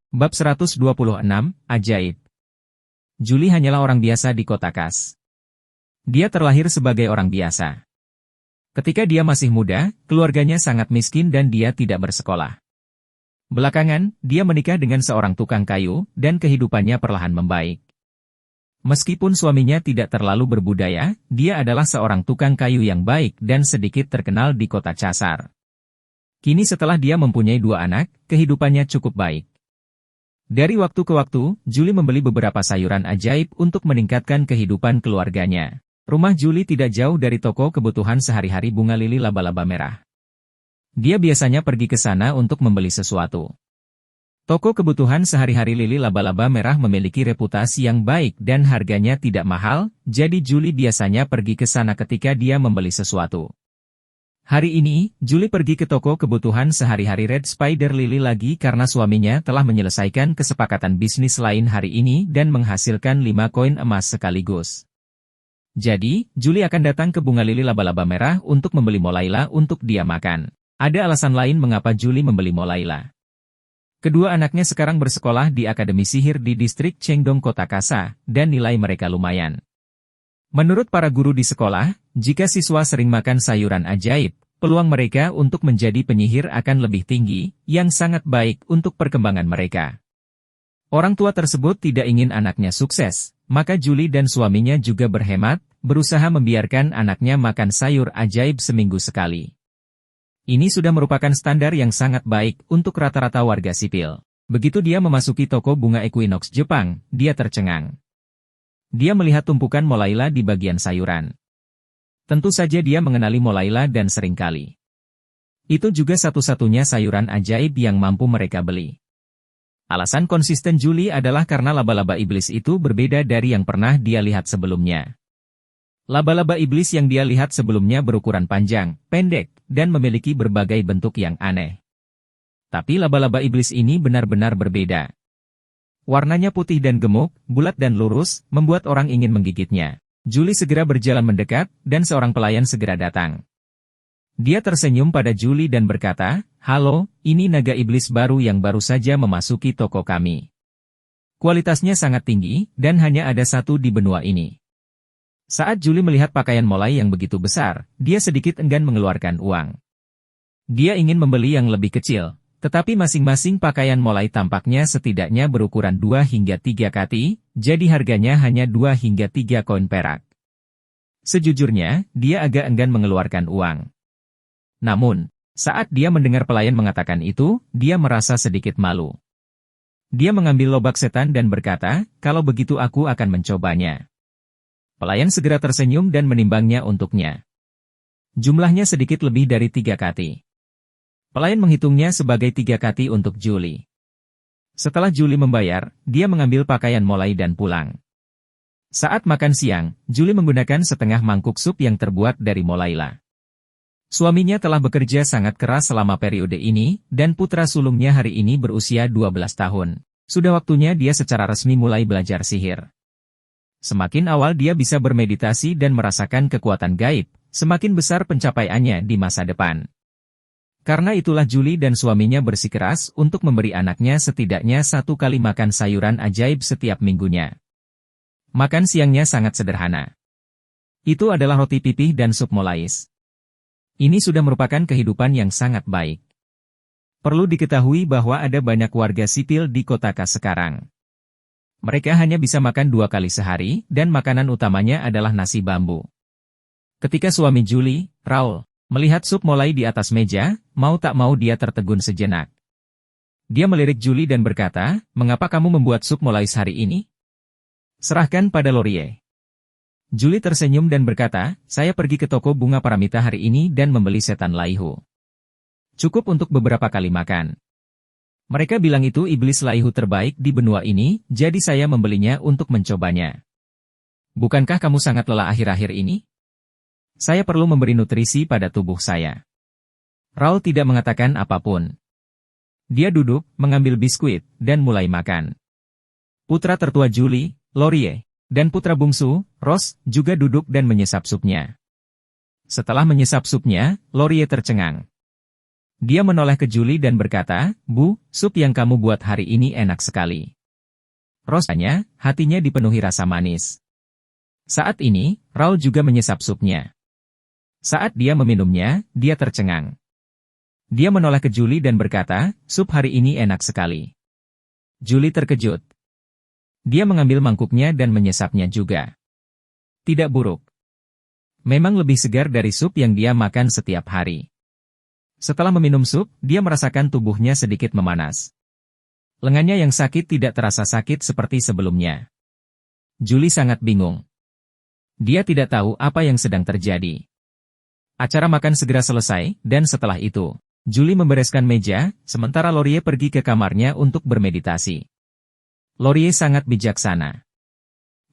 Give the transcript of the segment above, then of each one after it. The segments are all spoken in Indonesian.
Bab 126, Ajaib. Julie hanyalah orang biasa di kota Kas. Dia terlahir sebagai orang biasa. Ketika dia masih muda, keluarganya sangat miskin dan dia tidak bersekolah. Belakangan, dia menikah dengan seorang tukang kayu, dan kehidupannya perlahan membaik. Meskipun suaminya tidak terlalu berbudaya, dia adalah seorang tukang kayu yang baik dan sedikit terkenal di kota Casar. Kini setelah dia mempunyai 2 anak, kehidupannya cukup baik. Dari waktu ke waktu, Julie membeli beberapa sayuran ajaib untuk meningkatkan kehidupan keluarganya. Rumah Julie tidak jauh dari toko kebutuhan sehari-hari bunga lili laba-laba merah. Dia biasanya pergi ke sana untuk membeli sesuatu. Toko kebutuhan sehari-hari lili laba-laba merah memiliki reputasi yang baik dan harganya tidak mahal, jadi Julie biasanya pergi ke sana ketika dia membeli sesuatu. Hari ini, Julie pergi ke toko kebutuhan sehari-hari Red Spider Lily lagi karena suaminya telah menyelesaikan kesepakatan bisnis lain hari ini dan menghasilkan 5 koin emas sekaligus. Jadi, Julie akan datang ke bunga lili laba-laba merah untuk membeli Molaila untuk dia makan. Ada alasan lain mengapa Julie membeli Molaila. Kedua anaknya sekarang bersekolah di Akademi Sihir di distrik Chengdong Kota Kasa, dan nilai mereka lumayan. Menurut para guru di sekolah, jika siswa sering makan sayuran ajaib, peluang mereka untuk menjadi penyihir akan lebih tinggi, yang sangat baik untuk perkembangan mereka. Orang tua tersebut tidak ingin anaknya sukses, maka Julie dan suaminya juga berhemat, berusaha membiarkan anaknya makan sayur ajaib seminggu sekali. Ini sudah merupakan standar yang sangat baik untuk rata-rata warga sipil. Begitu dia memasuki toko bunga Equinox Jepang, dia tercengang. Dia melihat tumpukan Molaila di bagian sayuran. Tentu saja dia mengenali Molaila dan seringkali. Itu juga satu-satunya sayuran ajaib yang mampu mereka beli. Alasan konsisten Julie adalah karena laba-laba iblis itu berbeda dari yang pernah dia lihat sebelumnya. Laba-laba iblis yang dia lihat sebelumnya berukuran panjang, pendek, dan memiliki berbagai bentuk yang aneh. Tapi laba-laba iblis ini benar-benar berbeda. Warnanya putih dan gemuk, bulat dan lurus, membuat orang ingin menggigitnya. Julie segera berjalan mendekat, dan seorang pelayan segera datang. Dia tersenyum pada Julie dan berkata, "Halo, ini naga iblis baru yang baru saja memasuki toko kami. Kualitasnya sangat tinggi, dan hanya ada satu di benua ini." Saat Julie melihat pakaian Molai yang begitu besar, dia sedikit enggan mengeluarkan uang. Dia ingin membeli yang lebih kecil. Tetapi masing-masing pakaian Molai tampaknya setidaknya berukuran 2 hingga 3 kati, jadi harganya hanya 2 hingga 3 koin perak. Sejujurnya, dia agak enggan mengeluarkan uang. Namun, saat dia mendengar pelayan mengatakan itu, dia merasa sedikit malu. Dia mengambil lobak setan dan berkata, "Kalau begitu aku akan mencobanya." Pelayan segera tersenyum dan menimbangnya untuknya. Jumlahnya sedikit lebih dari 3 kati. Pelayan menghitungnya sebagai 3 kati untuk Julie. Setelah Julie membayar, dia mengambil pakaian Molai dan pulang. Saat makan siang, Julie menggunakan setengah mangkuk sup yang terbuat dari Molaila. Suaminya telah bekerja sangat keras selama periode ini, dan putra sulungnya hari ini berusia 12 tahun. Sudah waktunya dia secara resmi mulai belajar sihir. Semakin awal dia bisa bermeditasi dan merasakan kekuatan gaib, semakin besar pencapaiannya di masa depan. Karena itulah Julie dan suaminya bersikeras untuk memberi anaknya setidaknya 1 kali makan sayuran ajaib setiap minggunya. Makan siangnya sangat sederhana. Itu adalah roti pipih dan sup molais. Ini sudah merupakan kehidupan yang sangat baik. Perlu diketahui bahwa ada banyak warga sipil di kota Kas sekarang. Mereka hanya bisa makan 2 kali sehari, dan makanan utamanya adalah nasi bambu. Ketika suami Julie, Raul, melihat sup Molai di atas meja, mau tak mau dia tertegun sejenak. Dia melirik Julie dan berkata, "Mengapa kamu membuat sup Molai hari ini? Serahkan pada Laurier." Julie tersenyum dan berkata, "Saya pergi ke toko bunga Paramita hari ini dan membeli setan laihu. Cukup untuk beberapa kali makan. Mereka bilang itu iblis laihu terbaik di benua ini, jadi saya membelinya untuk mencobanya. Bukankah kamu sangat lelah akhir-akhir ini? Saya perlu memberi nutrisi pada tubuh saya." Raul tidak mengatakan apapun. Dia duduk, mengambil biskuit, dan mulai makan. Putra tertua Julie, Laurier, dan putra bungsu, Ross, juga duduk dan menyesap supnya. Setelah menyesap supnya, Laurier tercengang. Dia menoleh ke Julie dan berkata, "Bu, sup yang kamu buat hari ini enak sekali." Rasanya, hatinya dipenuhi rasa manis. Saat ini, Raul juga menyesap supnya. Saat dia meminumnya, dia tercengang. Dia menoleh ke Julie dan berkata, "Sup hari ini enak sekali." Julie terkejut. Dia mengambil mangkuknya dan menyesapnya juga. Tidak buruk. Memang lebih segar dari sup yang dia makan setiap hari. Setelah meminum sup, dia merasakan tubuhnya sedikit memanas. Lengannya yang sakit tidak terasa sakit seperti sebelumnya. Julie sangat bingung. Dia tidak tahu apa yang sedang terjadi. Acara makan segera selesai, dan setelah itu, Julie membereskan meja, sementara Laurier pergi ke kamarnya untuk bermeditasi. Laurier sangat bijaksana.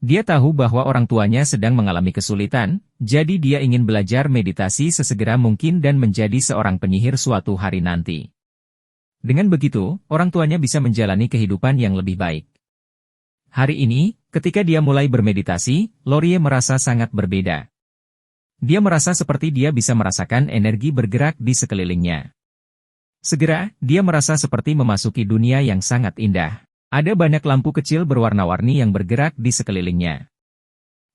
Dia tahu bahwa orang tuanya sedang mengalami kesulitan, jadi dia ingin belajar meditasi sesegera mungkin dan menjadi seorang penyihir suatu hari nanti. Dengan begitu, orang tuanya bisa menjalani kehidupan yang lebih baik. Hari ini, ketika dia mulai bermeditasi, Laurier merasa sangat berbeda. Dia merasa seperti dia bisa merasakan energi bergerak di sekelilingnya. Segera, dia merasa seperti memasuki dunia yang sangat indah. Ada banyak lampu kecil berwarna-warni yang bergerak di sekelilingnya.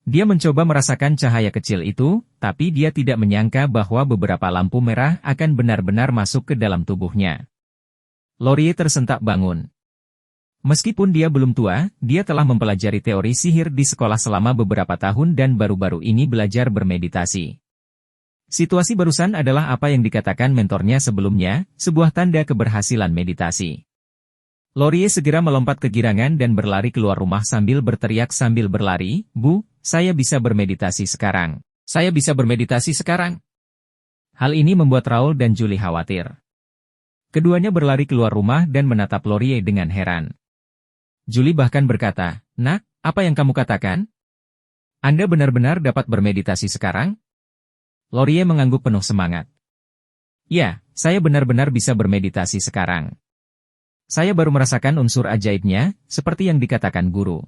Dia mencoba merasakan cahaya kecil itu, tapi dia tidak menyangka bahwa beberapa lampu merah akan benar-benar masuk ke dalam tubuhnya. Laurier tersentak bangun. Meskipun dia belum tua, dia telah mempelajari teori sihir di sekolah selama beberapa tahun dan baru-baru ini belajar bermeditasi. Situasi barusan adalah apa yang dikatakan mentornya sebelumnya, sebuah tanda keberhasilan meditasi. Laurier segera melompat kegirangan dan berlari keluar rumah sambil berteriak sambil berlari, "Bu, saya bisa bermeditasi sekarang. Saya bisa bermeditasi sekarang." Hal ini membuat Raul dan Julie khawatir. Keduanya berlari keluar rumah dan menatap Laurier dengan heran. Julie bahkan berkata, "Nak, apa yang kamu katakan? Anda benar-benar dapat bermeditasi sekarang?" Laurier mengangguk penuh semangat. "Ya, saya benar-benar bisa bermeditasi sekarang. Saya baru merasakan unsur ajaibnya, seperti yang dikatakan guru."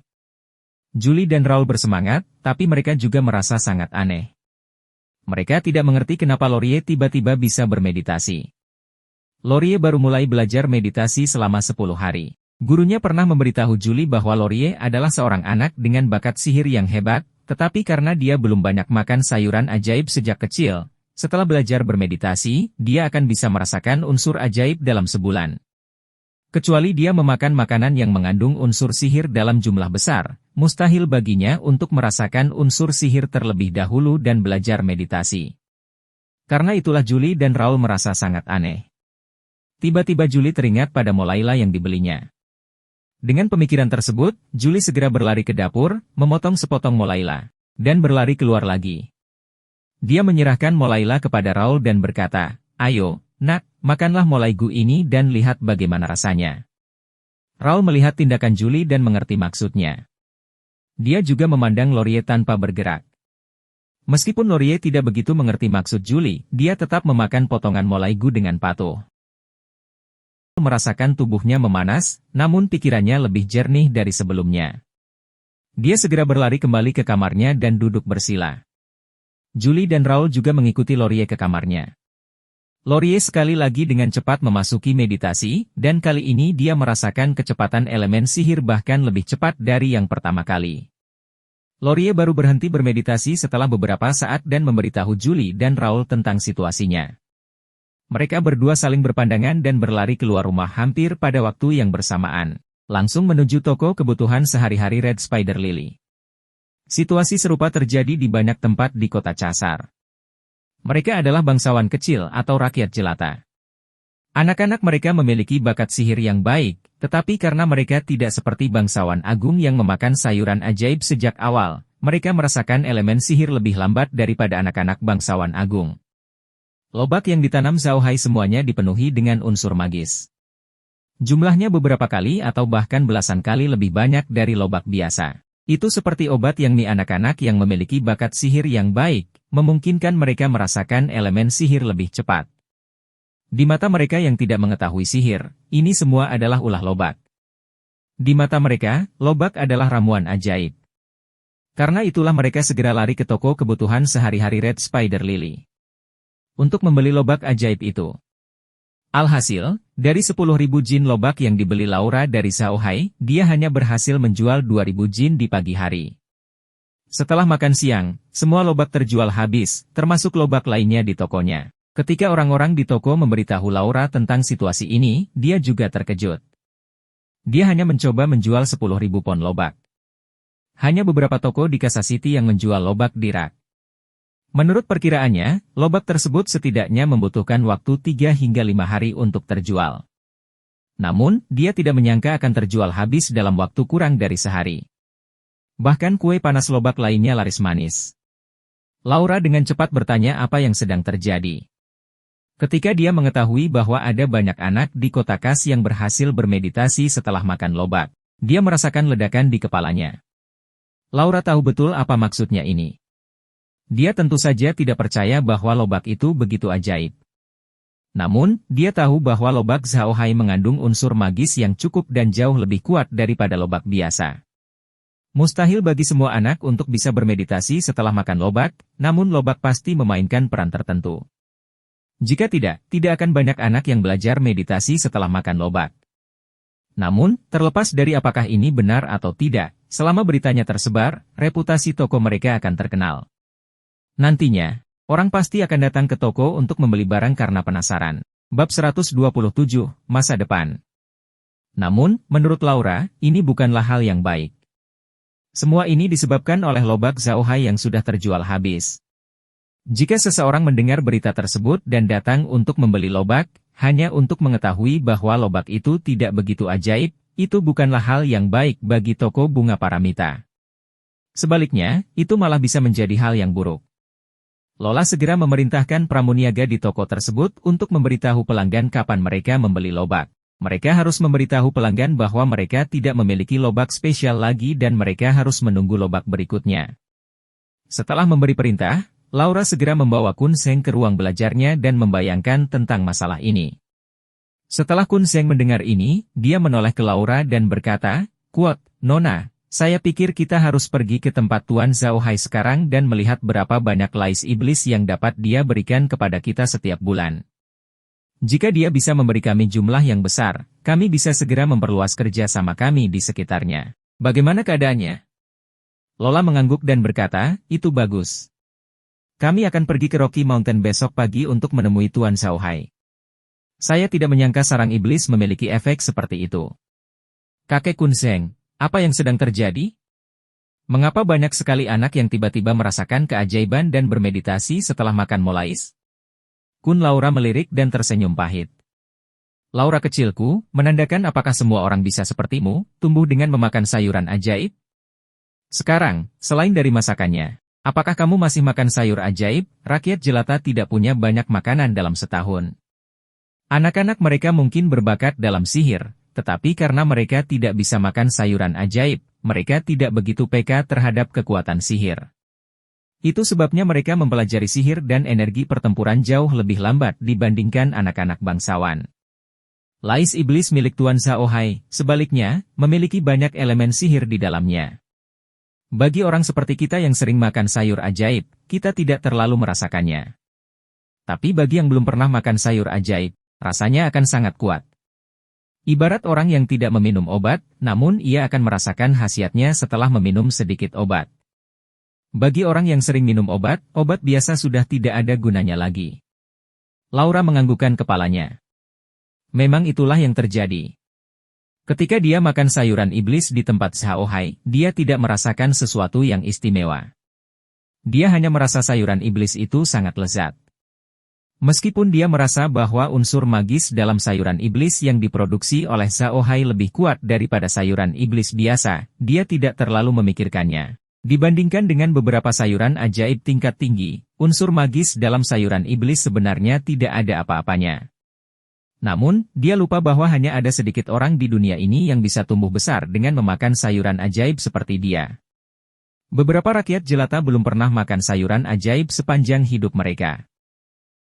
Julie dan Raul bersemangat, tapi mereka juga merasa sangat aneh. Mereka tidak mengerti kenapa Laurier tiba-tiba bisa bermeditasi. Laurier baru mulai belajar meditasi selama 10 hari. Gurunya pernah memberitahu Julie bahwa Laurier adalah seorang anak dengan bakat sihir yang hebat, tetapi karena dia belum banyak makan sayuran ajaib sejak kecil, setelah belajar bermeditasi, dia akan bisa merasakan unsur ajaib dalam sebulan. Kecuali dia memakan makanan yang mengandung unsur sihir dalam jumlah besar, mustahil baginya untuk merasakan unsur sihir terlebih dahulu dan belajar meditasi. Karena itulah Julie dan Raul merasa sangat aneh. Tiba-tiba Julie teringat pada molaila yang dibelinya. Dengan pemikiran tersebut, Julie segera berlari ke dapur, memotong sepotong molaila, dan berlari keluar lagi. Dia menyerahkan molaila kepada Raul dan berkata, "Ayo, nak, makanlah molaigu ini dan lihat bagaimana rasanya." Raul melihat tindakan Julie dan mengerti maksudnya. Dia juga memandang Laurier tanpa bergerak. Meskipun Laurier tidak begitu mengerti maksud Julie, dia tetap memakan potongan molaigu dengan patuh. Merasakan tubuhnya memanas, namun pikirannya lebih jernih dari sebelumnya. Dia segera berlari kembali ke kamarnya dan duduk bersila. Julie dan Raul juga mengikuti Laurier ke kamarnya. Laurier sekali lagi dengan cepat memasuki meditasi, dan kali ini dia merasakan kecepatan elemen sihir bahkan lebih cepat dari yang pertama kali. Laurier baru berhenti bermeditasi setelah beberapa saat dan memberitahu Julie dan Raul tentang situasinya. Mereka berdua saling berpandangan dan berlari keluar rumah hampir pada waktu yang bersamaan, langsung menuju toko kebutuhan sehari-hari Red Spider Lily. Situasi serupa terjadi di banyak tempat di kota Casar. Mereka adalah bangsawan kecil atau rakyat jelata. Anak-anak mereka memiliki bakat sihir yang baik, tetapi karena mereka tidak seperti bangsawan agung yang memakan sayuran ajaib sejak awal, mereka merasakan elemen sihir lebih lambat daripada anak-anak bangsawan agung. Lobak yang ditanam Zhao Hai semuanya dipenuhi dengan unsur magis. Jumlahnya beberapa kali atau bahkan belasan kali lebih banyak dari lobak biasa. Itu seperti obat yang anak-anak yang memiliki bakat sihir yang baik, memungkinkan mereka merasakan elemen sihir lebih cepat. Di mata mereka yang tidak mengetahui sihir, ini semua adalah ulah lobak. Di mata mereka, lobak adalah ramuan ajaib. Karena itulah mereka segera lari ke toko kebutuhan sehari-hari Red Spider Lily untuk membeli lobak ajaib itu. Alhasil, dari 10.000 jin lobak yang dibeli Laura dari Xiaohai, dia hanya berhasil menjual 2.000 jin di pagi hari. Setelah makan siang, semua lobak terjual habis, termasuk lobak lainnya di tokonya. Ketika orang-orang di toko memberitahu Laura tentang situasi ini, dia juga terkejut. Dia hanya mencoba menjual 10.000 pon lobak. Hanya beberapa toko di Kasa City yang menjual lobak di rak. Menurut perkiraannya, lobak tersebut setidaknya membutuhkan waktu 3 hingga 5 hari untuk terjual. Namun, dia tidak menyangka akan terjual habis dalam waktu kurang dari sehari. Bahkan kue panas lobak lainnya laris manis. Laura dengan cepat bertanya apa yang sedang terjadi. Ketika dia mengetahui bahwa ada banyak anak di kota Kas yang berhasil bermeditasi setelah makan lobak, dia merasakan ledakan di kepalanya. Laura tahu betul apa maksudnya ini. Dia tentu saja tidak percaya bahwa lobak itu begitu ajaib. Namun, dia tahu bahwa lobak Xiaohai mengandung unsur magis yang cukup dan jauh lebih kuat daripada lobak biasa. Mustahil bagi semua anak untuk bisa bermeditasi setelah makan lobak, namun lobak pasti memainkan peran tertentu. Jika tidak akan banyak anak yang belajar meditasi setelah makan lobak. Namun, terlepas dari apakah ini benar atau tidak, selama beritanya tersebar, reputasi toko mereka akan terkenal. Nantinya, orang pasti akan datang ke toko untuk membeli barang karena penasaran. Bab 127, Masa Depan. Namun, menurut Laura, ini bukanlah hal yang baik. Semua ini disebabkan oleh lobak Xiaohai yang sudah terjual habis. Jika seseorang mendengar berita tersebut dan datang untuk membeli lobak, hanya untuk mengetahui bahwa lobak itu tidak begitu ajaib, itu bukanlah hal yang baik bagi toko bunga Paramita. Sebaliknya, itu malah bisa menjadi hal yang buruk. Lola segera memerintahkan pramuniaga di toko tersebut untuk memberitahu pelanggan kapan mereka membeli lobak. Mereka harus memberitahu pelanggan bahwa mereka tidak memiliki lobak spesial lagi dan mereka harus menunggu lobak berikutnya. Setelah memberi perintah, Laura segera membawa Kun Seng ke ruang belajarnya dan membayangkan tentang masalah ini. Setelah Kun Seng mendengar ini, dia menoleh ke Laura dan berkata, "Kuat, Nona, saya pikir kita harus pergi ke tempat Tuan Xiaohai sekarang dan melihat berapa banyak lais iblis yang dapat dia berikan kepada kita setiap bulan. Jika dia bisa memberi kami jumlah yang besar, kami bisa segera memperluas kerja sama kami di sekitarnya. Bagaimana keadaannya?" Lola mengangguk dan berkata, "Itu bagus. Kami akan pergi ke Rocky Mountain besok pagi untuk menemui Tuan Xiaohai. Saya tidak menyangka sarang iblis memiliki efek seperti itu." "Kakek Kun Seng, apa yang sedang terjadi? Mengapa banyak sekali anak yang tiba-tiba merasakan keajaiban dan bermeditasi setelah makan molais?" Kun Laura melirik dan tersenyum pahit. "Laura kecilku, menandakan apakah semua orang bisa sepertimu, tumbuh dengan memakan sayuran ajaib? Sekarang, selain dari masakannya, apakah kamu masih makan sayur ajaib? Rakyat jelata tidak punya banyak makanan dalam setahun. Anak-anak mereka mungkin berbakat dalam sihir, tetapi karena mereka tidak bisa makan sayuran ajaib, mereka tidak begitu peka terhadap kekuatan sihir. Itu sebabnya mereka mempelajari sihir dan energi pertempuran jauh lebih lambat dibandingkan anak-anak bangsawan. Lais iblis milik Tuan Xiaohai, sebaliknya, memiliki banyak elemen sihir di dalamnya. Bagi orang seperti kita yang sering makan sayur ajaib, kita tidak terlalu merasakannya. Tapi bagi yang belum pernah makan sayur ajaib, rasanya akan sangat kuat. Ibarat orang yang tidak meminum obat, namun ia akan merasakan khasiatnya setelah meminum sedikit obat. Bagi orang yang sering minum obat biasa sudah tidak ada gunanya lagi." Laura menganggukkan kepalanya. Memang itulah yang terjadi. Ketika dia makan sayuran iblis di tempat Xiaohai, dia tidak merasakan sesuatu yang istimewa. Dia hanya merasa sayuran iblis itu sangat lezat. Meskipun dia merasa bahwa unsur magis dalam sayuran iblis yang diproduksi oleh Xiaohai lebih kuat daripada sayuran iblis biasa, dia tidak terlalu memikirkannya. Dibandingkan dengan beberapa sayuran ajaib tingkat tinggi, unsur magis dalam sayuran iblis sebenarnya tidak ada apa-apanya. Namun, dia lupa bahwa hanya ada sedikit orang di dunia ini yang bisa tumbuh besar dengan memakan sayuran ajaib seperti dia. Beberapa rakyat jelata belum pernah makan sayuran ajaib sepanjang hidup mereka.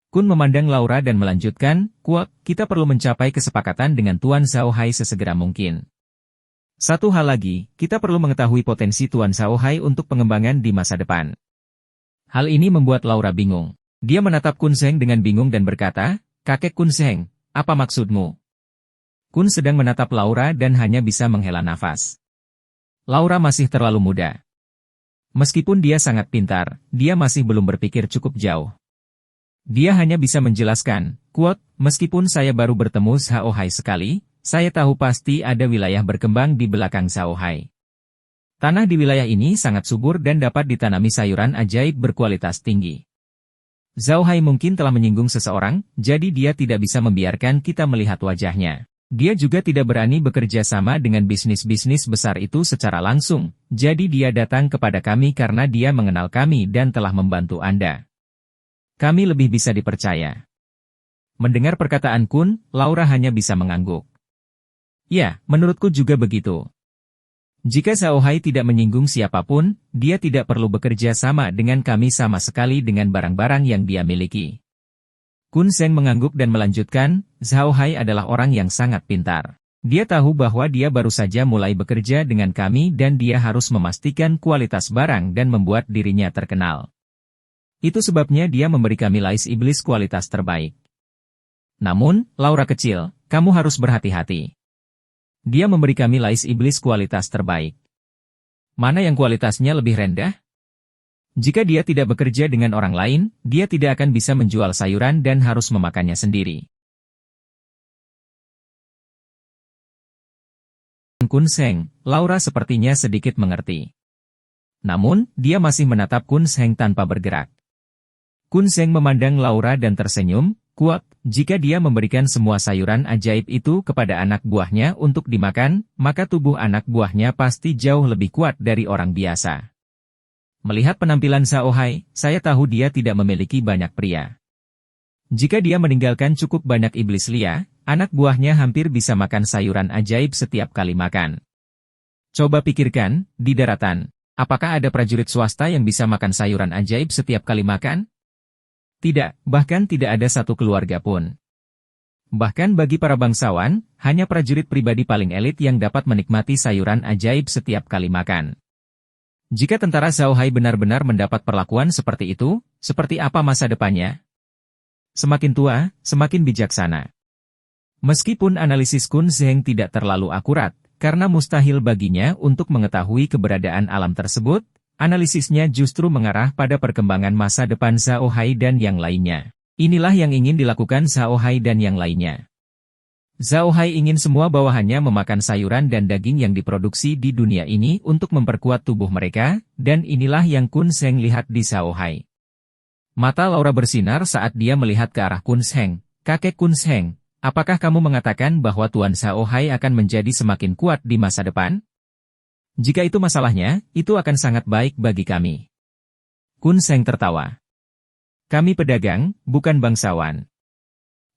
Kun memandang Laura dan melanjutkan, "Kuat, kita perlu mencapai kesepakatan dengan Tuan Xiaohai sesegera mungkin. Satu hal lagi, kita perlu mengetahui potensi Tuan Xiaohai untuk pengembangan di masa depan." Hal ini membuat Laura bingung. Dia menatap Kun Seng dengan bingung dan berkata, "Kakek Kun Seng, apa maksudmu? Kun sedang menatap Laura dan hanya bisa menghela nafas. Laura masih terlalu muda. Meskipun dia sangat pintar, dia masih belum berpikir cukup jauh. Dia hanya bisa menjelaskan, quote, meskipun saya baru bertemu Xiaohai sekali, saya tahu pasti ada wilayah berkembang di belakang Xiaohai. Tanah di wilayah ini sangat subur dan dapat ditanami sayuran ajaib berkualitas tinggi. Xiaohai mungkin telah menyinggung seseorang, jadi dia tidak bisa membiarkan kita melihat wajahnya. Dia juga tidak berani bekerja sama dengan bisnis-bisnis besar itu secara langsung, jadi dia datang kepada kami karena dia mengenal kami dan telah membantu Anda. Kami lebih bisa dipercaya. Mendengar perkataan Kun, Laura hanya bisa mengangguk. Ya, menurutku juga begitu. Jika Xiaohai tidak menyinggung siapapun, dia tidak perlu bekerja sama dengan kami sama sekali dengan barang-barang yang dia miliki. Kun Seng mengangguk dan melanjutkan, Xiaohai adalah orang yang sangat pintar. Dia tahu bahwa dia baru saja mulai bekerja dengan kami dan dia harus memastikan kualitas barang dan membuat dirinya terkenal. Itu sebabnya dia memberi kami lais iblis kualitas terbaik. Namun, Laura kecil, kamu harus berhati-hati. Dia memberi kami lais iblis kualitas terbaik. Mana yang kualitasnya lebih rendah? Jika dia tidak bekerja dengan orang lain, dia tidak akan bisa menjual sayuran dan harus memakannya sendiri. Kun Seng, Laura sepertinya sedikit mengerti. Namun, dia masih menatap Kun Seng tanpa bergerak. Kun Seng memandang Laura dan tersenyum, kuat, jika dia memberikan semua sayuran ajaib itu kepada anak buahnya untuk dimakan, maka tubuh anak buahnya pasti jauh lebih kuat dari orang biasa. Melihat penampilan Xiaohai, saya tahu dia tidak memiliki banyak pria. Jika dia meninggalkan cukup banyak iblis lia, anak buahnya hampir bisa makan sayuran ajaib setiap kali makan. Coba pikirkan, di daratan, apakah ada prajurit swasta yang bisa makan sayuran ajaib setiap kali makan? Tidak, bahkan tidak ada satu keluarga pun. Bahkan bagi para bangsawan, hanya prajurit pribadi paling elit yang dapat menikmati sayuran ajaib setiap kali makan. Jika tentara Xiaohai benar-benar mendapat perlakuan seperti itu, seperti apa masa depannya? Semakin tua, semakin bijaksana. Meskipun analisis Kun Seng tidak terlalu akurat, karena mustahil baginya untuk mengetahui keberadaan alam tersebut, analisisnya justru mengarah pada perkembangan masa depan Xiaohai dan yang lainnya. Inilah yang ingin dilakukan Xiaohai dan yang lainnya. Xiaohai ingin semua bawahannya memakan sayuran dan daging yang diproduksi di dunia ini untuk memperkuat tubuh mereka, dan inilah yang Kun Seng lihat di Xiaohai. Mata Laura bersinar saat dia melihat ke arah Kun Seng. Kakek Kun Seng, apakah kamu mengatakan bahwa Tuan Xiaohai akan menjadi semakin kuat di masa depan? Jika itu masalahnya, itu akan sangat baik bagi kami. Kun Seng tertawa. Kami pedagang, bukan bangsawan.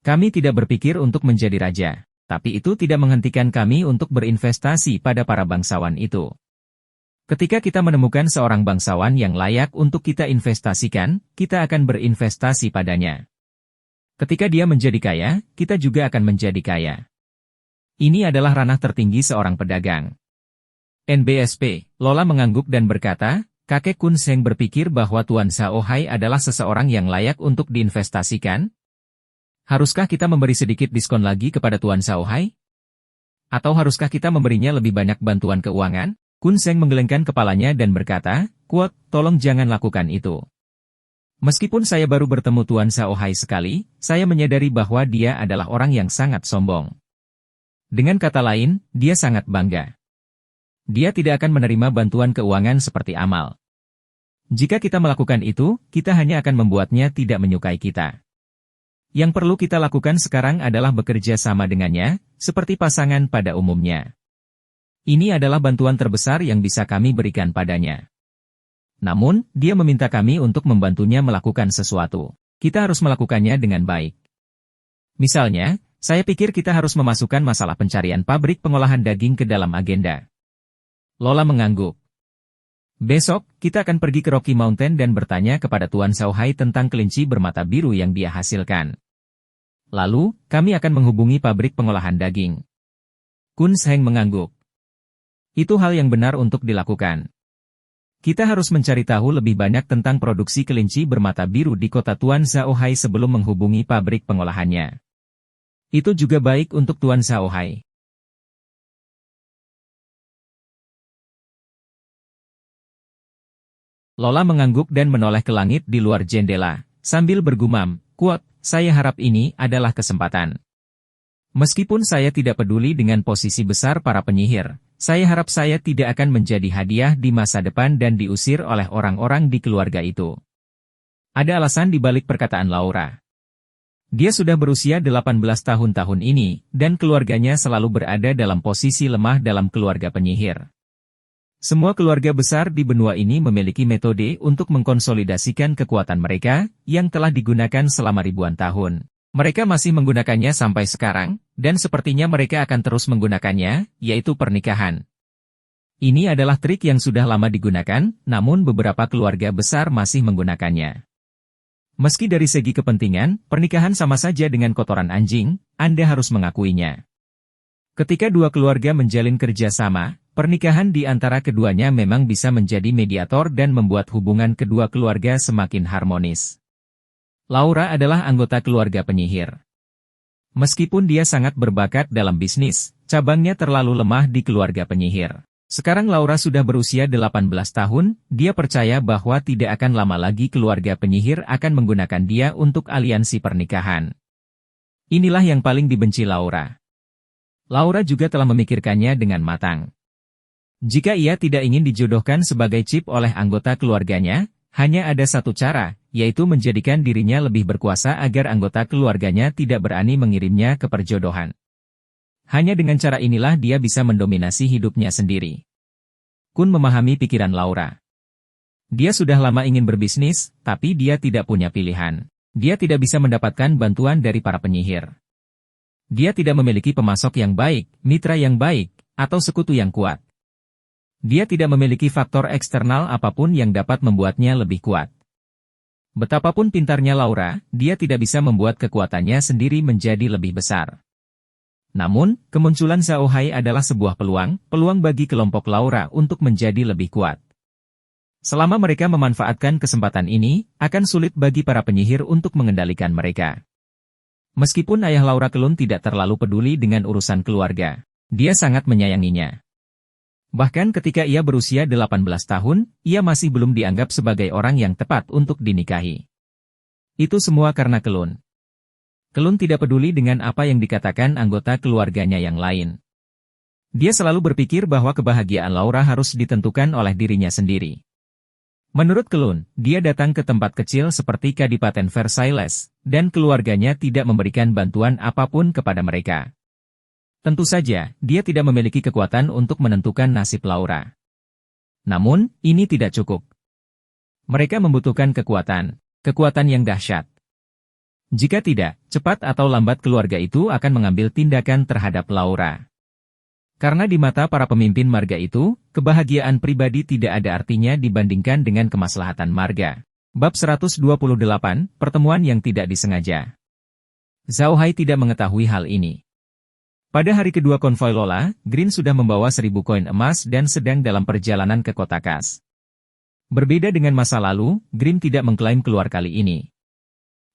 Kami tidak berpikir untuk menjadi raja, tapi itu tidak menghentikan kami untuk berinvestasi pada para bangsawan itu. Ketika kita menemukan seorang bangsawan yang layak untuk kita investasikan, kita akan berinvestasi padanya. Ketika dia menjadi kaya, kita juga akan menjadi kaya. Ini adalah ranah tertinggi seorang pedagang. NBSP, Lola mengangguk dan berkata, kakek Kun Seng berpikir bahwa Tuan Xiaohai adalah seseorang yang layak untuk diinvestasikan? Haruskah kita memberi sedikit diskon lagi kepada Tuan Xiaohai? Atau haruskah kita memberinya lebih banyak bantuan keuangan? Kun Seng menggelengkan kepalanya dan berkata, "Kuat, tolong jangan lakukan itu." Meskipun saya baru bertemu Tuan Xiaohai sekali, saya menyadari bahwa dia adalah orang yang sangat sombong. Dengan kata lain, dia sangat bangga. Dia tidak akan menerima bantuan keuangan seperti amal. Jika kita melakukan itu, kita hanya akan membuatnya tidak menyukai kita. Yang perlu kita lakukan sekarang adalah bekerja sama dengannya, seperti pasangan pada umumnya. Ini adalah bantuan terbesar yang bisa kami berikan padanya. Namun, dia meminta kami untuk membantunya melakukan sesuatu. Kita harus melakukannya dengan baik. Misalnya, saya pikir kita harus memasukkan masalah pencarian pabrik pengolahan daging ke dalam agenda. Lola mengangguk. Besok, kita akan pergi ke Rocky Mountain dan bertanya kepada Tuan Xiaohai tentang kelinci bermata biru yang dia hasilkan. Lalu, kami akan menghubungi pabrik pengolahan daging. Kun Seng mengangguk. Itu hal yang benar untuk dilakukan. Kita harus mencari tahu lebih banyak tentang produksi kelinci bermata biru di kota Tuan Xiaohai sebelum menghubungi pabrik pengolahannya. Itu juga baik untuk Tuan Xiaohai. Lola mengangguk dan menoleh ke langit di luar jendela, sambil bergumam, "Kuat, saya harap ini adalah kesempatan. Meskipun saya tidak peduli dengan posisi besar para penyihir, saya harap saya tidak akan menjadi hadiah di masa depan dan diusir oleh orang-orang di keluarga itu." Ada alasan di balik perkataan Laura. Dia sudah berusia 18 tahun ini, dan keluarganya selalu berada dalam posisi lemah dalam keluarga penyihir. Semua keluarga besar di benua ini memiliki metode untuk mengkonsolidasikan kekuatan mereka, yang telah digunakan selama ribuan tahun. Mereka masih menggunakannya sampai sekarang, dan sepertinya mereka akan terus menggunakannya, yaitu pernikahan. Ini adalah trik yang sudah lama digunakan, namun beberapa keluarga besar masih menggunakannya. Meski dari segi kepentingan, pernikahan sama saja dengan kotoran anjing, Anda harus mengakuinya. Ketika dua keluarga menjalin kerjasama, pernikahan di antara keduanya memang bisa menjadi mediator dan membuat hubungan kedua keluarga semakin harmonis. Laura adalah anggota keluarga penyihir. Meskipun dia sangat berbakat dalam bisnis, cabangnya terlalu lemah di keluarga penyihir. Sekarang Laura sudah berusia 18 tahun, dia percaya bahwa tidak akan lama lagi keluarga penyihir akan menggunakan dia untuk aliansi pernikahan. Inilah yang paling dibenci Laura. Laura juga telah memikirkannya dengan matang. Jika ia tidak ingin dijodohkan sebagai chip oleh anggota keluarganya, hanya ada satu cara, yaitu menjadikan dirinya lebih berkuasa agar anggota keluarganya tidak berani mengirimnya ke perjodohan. Hanya dengan cara inilah dia bisa mendominasi hidupnya sendiri. Kun memahami pikiran Laura. Dia sudah lama ingin berbisnis, tapi dia tidak punya pilihan. Dia tidak bisa mendapatkan bantuan dari para penyihir. Dia tidak memiliki pemasok yang baik, mitra yang baik, atau sekutu yang kuat. Dia tidak memiliki faktor eksternal apapun yang dapat membuatnya lebih kuat. Betapapun pintarnya Laura, dia tidak bisa membuat kekuatannya sendiri menjadi lebih besar. Namun, kemunculan Xiaohai adalah sebuah peluang bagi kelompok Laura untuk menjadi lebih kuat. Selama mereka memanfaatkan kesempatan ini, akan sulit bagi para penyihir untuk mengendalikan mereka. Meskipun ayah Laura Kelun tidak terlalu peduli dengan urusan keluarga, dia sangat menyayanginya. Bahkan ketika ia berusia 18 tahun, ia masih belum dianggap sebagai orang yang tepat untuk dinikahi. Itu semua karena Kelun. Kelun tidak peduli dengan apa yang dikatakan anggota keluarganya yang lain. Dia selalu berpikir bahwa kebahagiaan Laura harus ditentukan oleh dirinya sendiri. Menurut Kelun, dia datang ke tempat kecil seperti Kadipaten Versailles, dan keluarganya tidak memberikan bantuan apapun kepada mereka. Tentu saja, dia tidak memiliki kekuatan untuk menentukan nasib Laura. Namun, ini tidak cukup. Mereka membutuhkan kekuatan yang dahsyat. Jika tidak, cepat atau lambat keluarga itu akan mengambil tindakan terhadap Laura. Karena di mata para pemimpin marga itu, kebahagiaan pribadi tidak ada artinya dibandingkan dengan kemaslahatan marga. Bab 128, Pertemuan yang tidak disengaja. Xiaohai tidak mengetahui hal ini. Pada hari kedua konvoi Lola, Green sudah membawa 1000 koin emas dan sedang dalam perjalanan ke kota Kas. Berbeda dengan masa lalu, Green tidak mengklaim keluar kali ini.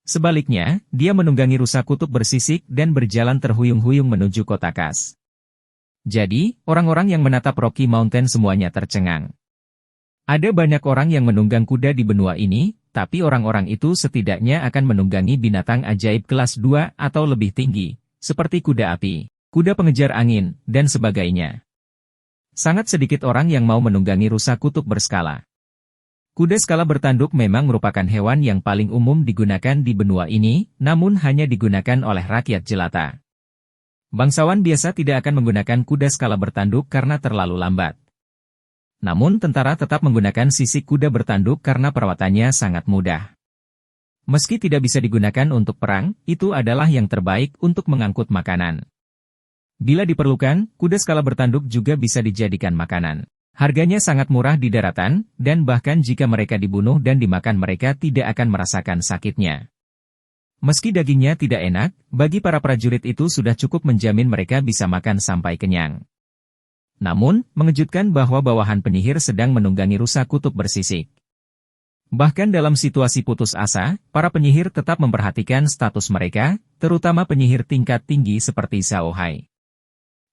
Sebaliknya, dia menunggangi rusa kutub bersisik dan berjalan terhuyung-huyung menuju kota Kas. Jadi, orang-orang yang menatap Rocky Mountain semuanya tercengang. Ada banyak orang yang menunggang kuda di benua ini, tapi orang-orang itu setidaknya akan menunggangi binatang ajaib kelas 2 atau lebih tinggi, seperti kuda api, kuda pengejar angin, dan sebagainya. Sangat sedikit orang yang mau menunggangi rusa kutub berskala. Kuda skala bertanduk memang merupakan hewan yang paling umum digunakan di benua ini, namun hanya digunakan oleh rakyat jelata. Bangsawan biasa tidak akan menggunakan kuda skala bertanduk karena terlalu lambat. Namun tentara tetap menggunakan sisik kuda bertanduk karena perawatannya sangat mudah. Meski tidak bisa digunakan untuk perang, itu adalah yang terbaik untuk mengangkut makanan. Bila diperlukan, kuda skala bertanduk juga bisa dijadikan makanan. Harganya sangat murah di daratan, dan bahkan jika mereka dibunuh dan dimakan mereka tidak akan merasakan sakitnya. Meski dagingnya tidak enak, bagi para prajurit itu sudah cukup menjamin mereka bisa makan sampai kenyang. Namun, mengejutkan bahwa bawahan penyihir sedang menunggangi rusa kutub bersisik. Bahkan dalam situasi putus asa, para penyihir tetap memperhatikan status mereka, terutama penyihir tingkat tinggi seperti Zhao Hai.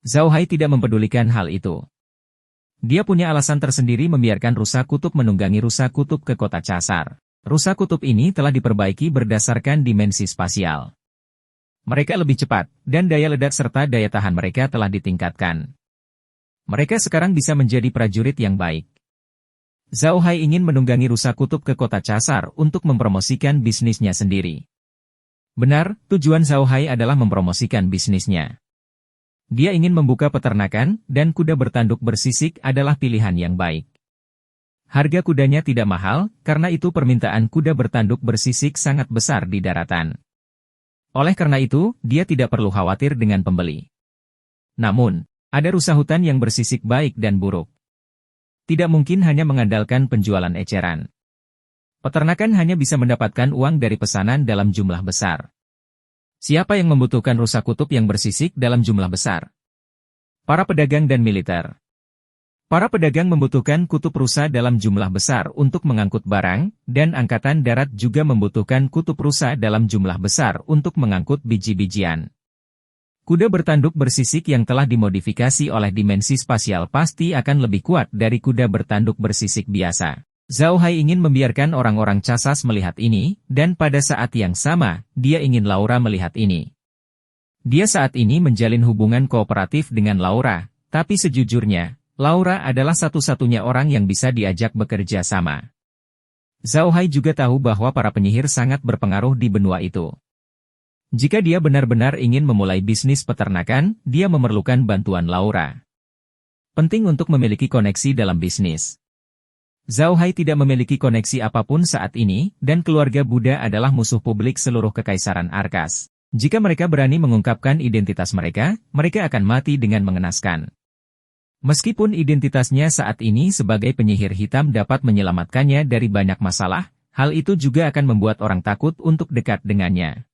Zhao Hai tidak mempedulikan hal itu. Dia punya alasan tersendiri membiarkan rusa kutub menunggangi rusa kutub ke kota Casar. Rusa kutub ini telah diperbaiki berdasarkan dimensi spasial. Mereka lebih cepat, dan daya ledak serta daya tahan mereka telah ditingkatkan. Mereka sekarang bisa menjadi prajurit yang baik. Zhao Hai ingin menunggangi rusa kutub ke kota Casar untuk mempromosikan bisnisnya sendiri. Benar, tujuan Zhao Hai adalah mempromosikan bisnisnya. Dia ingin membuka peternakan, dan kuda bertanduk bersisik adalah pilihan yang baik. Harga kudanya tidak mahal, karena itu permintaan kuda bertanduk bersisik sangat besar di daratan. Oleh karena itu, dia tidak perlu khawatir dengan pembeli. Namun, ada rusa hutan yang bersisik baik dan buruk. Tidak mungkin hanya mengandalkan penjualan eceran. Peternakan hanya bisa mendapatkan uang dari pesanan dalam jumlah besar. Siapa yang membutuhkan rusa kutub yang bersisik dalam jumlah besar? Para pedagang dan militer. Para pedagang membutuhkan kutub rusa dalam jumlah besar untuk mengangkut barang, dan angkatan darat juga membutuhkan kutub rusa dalam jumlah besar untuk mengangkut biji-bijian. Kuda bertanduk bersisik yang telah dimodifikasi oleh dimensi spasial pasti akan lebih kuat dari kuda bertanduk bersisik biasa. Zhao Hai ingin membiarkan orang-orang Casas melihat ini, dan pada saat yang sama, dia ingin Laura melihat ini. Dia saat ini menjalin hubungan kooperatif dengan Laura, tapi sejujurnya, Laura adalah satu-satunya orang yang bisa diajak bekerja sama. Zhao Hai juga tahu bahwa para penyihir sangat berpengaruh di benua itu. Jika dia benar-benar ingin memulai bisnis peternakan, dia memerlukan bantuan Laura. Penting untuk memiliki koneksi dalam bisnis. Zhao Hai tidak memiliki koneksi apapun saat ini, dan keluarga Buddha adalah musuh publik seluruh Kekaisaran Arkas. Jika mereka berani mengungkapkan identitas mereka, mereka akan mati dengan mengenaskan. Meskipun identitasnya saat ini sebagai penyihir hitam dapat menyelamatkannya dari banyak masalah, hal itu juga akan membuat orang takut untuk dekat dengannya.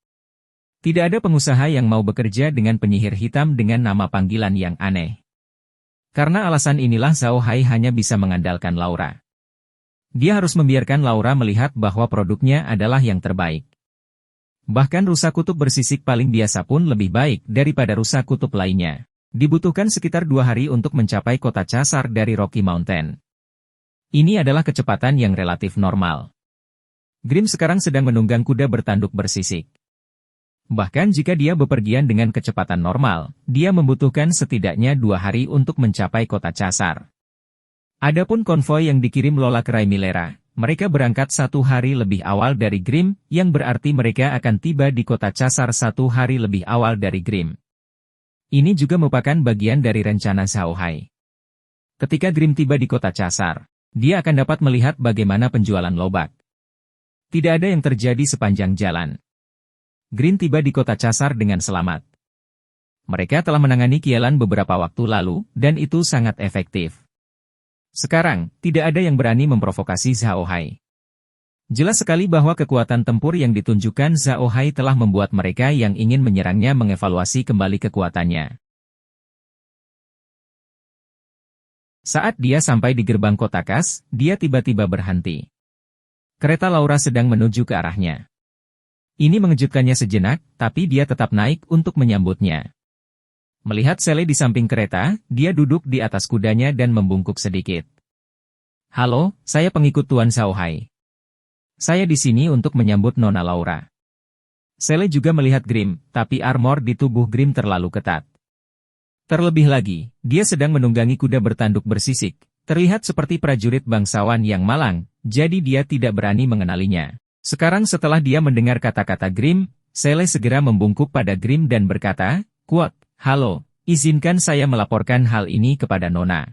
Tidak ada pengusaha yang mau bekerja dengan penyihir hitam dengan nama panggilan yang aneh. Karena alasan inilah Zhao Hai hanya bisa mengandalkan Laura. Dia harus membiarkan Laura melihat bahwa produknya adalah yang terbaik. Bahkan rusa kutub bersisik paling biasa pun lebih baik daripada rusa kutub lainnya. Dibutuhkan sekitar 2 hari untuk mencapai kota Casar dari Rocky Mountain. Ini adalah kecepatan yang relatif normal. Grim sekarang sedang menunggang kuda bertanduk bersisik. Bahkan jika dia bepergian dengan kecepatan normal, dia membutuhkan setidaknya 2 hari untuk mencapai kota Casar. Adapun konvoi yang dikirim Lola ke Raimilera, mereka berangkat 1 hari lebih awal dari Grim, yang berarti mereka akan tiba di kota Casar 1 hari lebih awal dari Grim. Ini juga merupakan bagian dari rencana Zhao Hai. Ketika Grim tiba di kota Casar, dia akan dapat melihat bagaimana penjualan lobak. Tidak ada yang terjadi sepanjang jalan. Grim tiba di kota Casar dengan selamat. Mereka telah menangani Kielan beberapa waktu lalu, dan itu sangat efektif. Sekarang, tidak ada yang berani memprovokasi Zhao Hai. Jelas sekali bahwa kekuatan tempur yang ditunjukkan Zhao Hai telah membuat mereka yang ingin menyerangnya mengevaluasi kembali kekuatannya. Saat dia sampai di gerbang kota Kas, dia tiba-tiba berhenti. Kereta Laura sedang menuju ke arahnya. Ini mengejutkannya sejenak, tapi dia tetap naik untuk menyambutnya. Melihat Sele di samping kereta, dia duduk di atas kudanya dan membungkuk sedikit. Halo, saya pengikut Tuan Zhao Hai. Saya di sini untuk menyambut Nona Laura. Sele juga melihat Grim, tapi armor di tubuh Grim terlalu ketat. Terlebih lagi, dia sedang menunggangi kuda bertanduk bersisik, terlihat seperti prajurit bangsawan yang malang, jadi dia tidak berani mengenalinya. Sekarang setelah dia mendengar kata-kata Grim, Sele segera membungkuk pada Grim dan berkata, "Kuat, halo, izinkan saya melaporkan hal ini kepada Nona."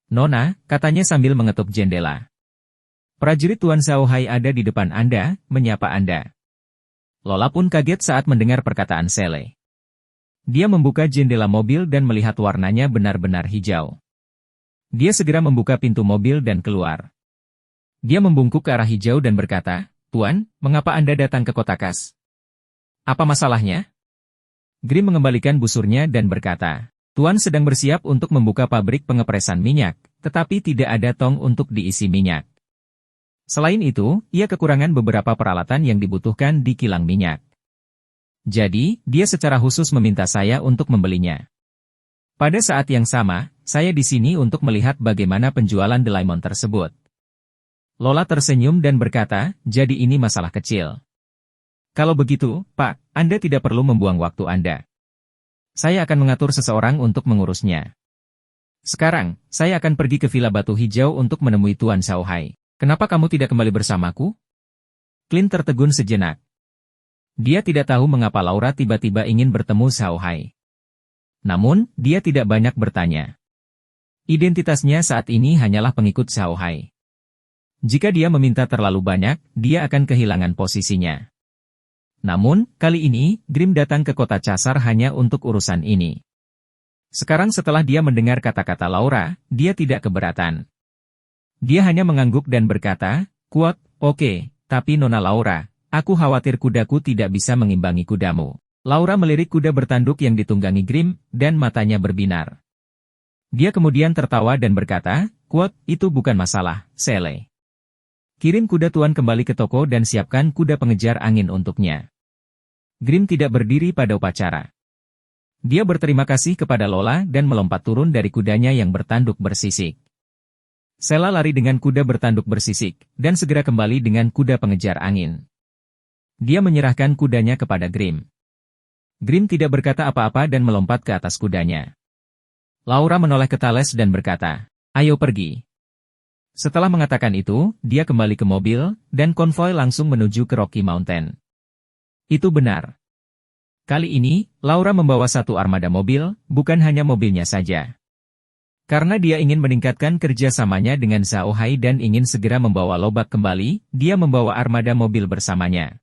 "Nona," katanya sambil mengetuk jendela. "Prajurit Tuan Zhao Hai ada di depan Anda, menyapa Anda." Lola pun kaget saat mendengar perkataan Sele. Dia membuka jendela mobil dan melihat warnanya benar-benar hijau. Dia segera membuka pintu mobil dan keluar. Dia membungkuk ke arah hijau dan berkata, "Tuan, mengapa Anda datang ke kota Kas? Apa masalahnya?" Grim mengembalikan busurnya dan berkata, "Tuan sedang bersiap untuk membuka pabrik pengepresan minyak, tetapi tidak ada tong untuk diisi minyak." Selain itu, ia kekurangan beberapa peralatan yang dibutuhkan di kilang minyak. Jadi, dia secara khusus meminta saya untuk membelinya. Pada saat yang sama, saya di sini untuk melihat bagaimana penjualan Doraemon tersebut. Lola tersenyum dan berkata, jadi ini masalah kecil. Kalau begitu, Pak, Anda tidak perlu membuang waktu Anda. Saya akan mengatur seseorang untuk mengurusnya. Sekarang, saya akan pergi ke Villa Batu Hijau untuk menemui Tuan Xiaohai. Kenapa kamu tidak kembali bersamaku? Clint tertegun sejenak. Dia tidak tahu mengapa Laura tiba-tiba ingin bertemu Xiaohai. Namun, dia tidak banyak bertanya. Identitasnya saat ini hanyalah pengikut Xiaohai. Jika dia meminta terlalu banyak, dia akan kehilangan posisinya. Namun, kali ini, Grim datang ke kota Casar hanya untuk urusan ini. Sekarang setelah dia mendengar kata-kata Laura, dia tidak keberatan. Dia hanya mengangguk dan berkata, "Kuat, oke, tapi Nona Laura, aku khawatir kudaku tidak bisa mengimbangi kudamu." Laura melirik kuda bertanduk yang ditunggangi Grim, dan matanya berbinar. Dia kemudian tertawa dan berkata, "Kuat, itu bukan masalah, Sele. Kirim kuda Tuan kembali ke toko dan siapkan kuda pengejar angin untuknya." Grim tidak berdiri pada upacara. Dia berterima kasih kepada Lola dan melompat turun dari kudanya yang bertanduk bersisik. Sela lari dengan kuda bertanduk bersisik, dan segera kembali dengan kuda pengejar angin. Dia menyerahkan kudanya kepada Grim. Grim tidak berkata apa-apa dan melompat ke atas kudanya. Laura menoleh ke Thales dan berkata, "Ayo pergi." Setelah mengatakan itu, dia kembali ke mobil, dan konvoi langsung menuju ke Rocky Mountain. Itu benar. Kali ini, Laura membawa satu armada mobil, bukan hanya mobilnya saja. Karena dia ingin meningkatkan kerjasamanya dengan Xiaohai dan ingin segera membawa Lobak kembali, dia membawa armada mobil bersamanya.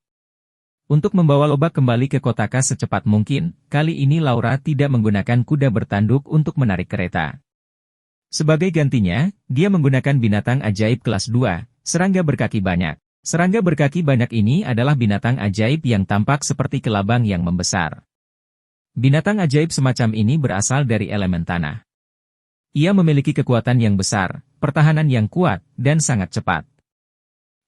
Untuk membawa Lobak kembali ke Kotaka secepat mungkin, kali ini Laura tidak menggunakan kuda bertanduk untuk menarik kereta. Sebagai gantinya, dia menggunakan binatang ajaib kelas 2, serangga berkaki banyak. Serangga berkaki banyak ini adalah binatang ajaib yang tampak seperti kelabang yang membesar. Binatang ajaib semacam ini berasal dari elemen tanah. Ia memiliki kekuatan yang besar, pertahanan yang kuat, dan sangat cepat.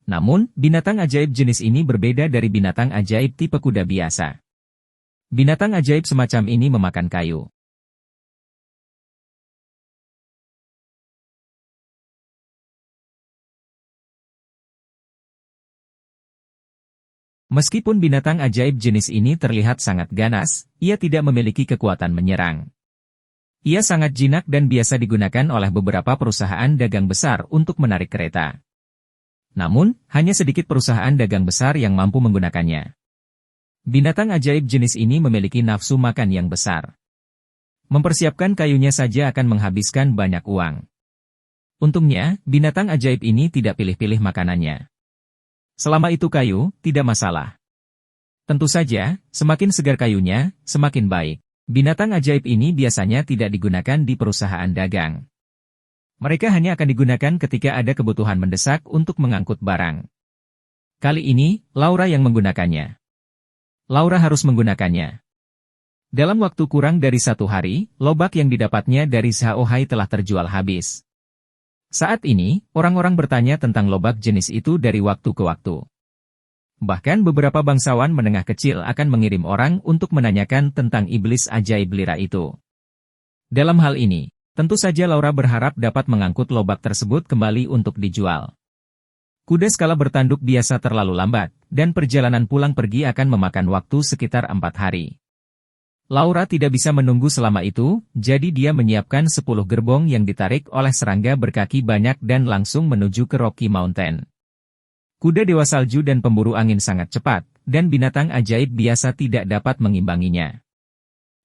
Namun, binatang ajaib jenis ini berbeda dari binatang ajaib tipe kuda biasa. Binatang ajaib semacam ini memakan kayu. Meskipun binatang ajaib jenis ini terlihat sangat ganas, ia tidak memiliki kekuatan menyerang. Ia sangat jinak dan biasa digunakan oleh beberapa perusahaan dagang besar untuk menarik kereta. Namun, hanya sedikit perusahaan dagang besar yang mampu menggunakannya. Binatang ajaib jenis ini memiliki nafsu makan yang besar. Mempersiapkan kayunya saja akan menghabiskan banyak uang. Untungnya, binatang ajaib ini tidak pilih-pilih makanannya. Selama itu kayu, tidak masalah. Tentu saja, semakin segar kayunya, semakin baik. Binatang ajaib ini biasanya tidak digunakan di perusahaan dagang. Mereka hanya akan digunakan ketika ada kebutuhan mendesak untuk mengangkut barang. Kali ini, Laura yang menggunakannya. Laura harus menggunakannya. Dalam waktu kurang dari 1 hari, lobak yang didapatnya dari Xiaohai telah terjual habis. Saat ini, orang-orang bertanya tentang lobak jenis itu dari waktu ke waktu. Bahkan beberapa bangsawan menengah kecil akan mengirim orang untuk menanyakan tentang iblis ajaib lira itu. Dalam hal ini, tentu saja Laura berharap dapat mengangkut lobak tersebut kembali untuk dijual. Kuda skala bertanduk biasa terlalu lambat, dan perjalanan pulang pergi akan memakan waktu sekitar 4 hari. Laura tidak bisa menunggu selama itu, jadi dia menyiapkan 10 gerbong yang ditarik oleh serangga berkaki banyak dan langsung menuju ke Rocky Mountain. Kuda dewa salju dan pemburu angin sangat cepat, dan binatang ajaib biasa tidak dapat mengimbanginya.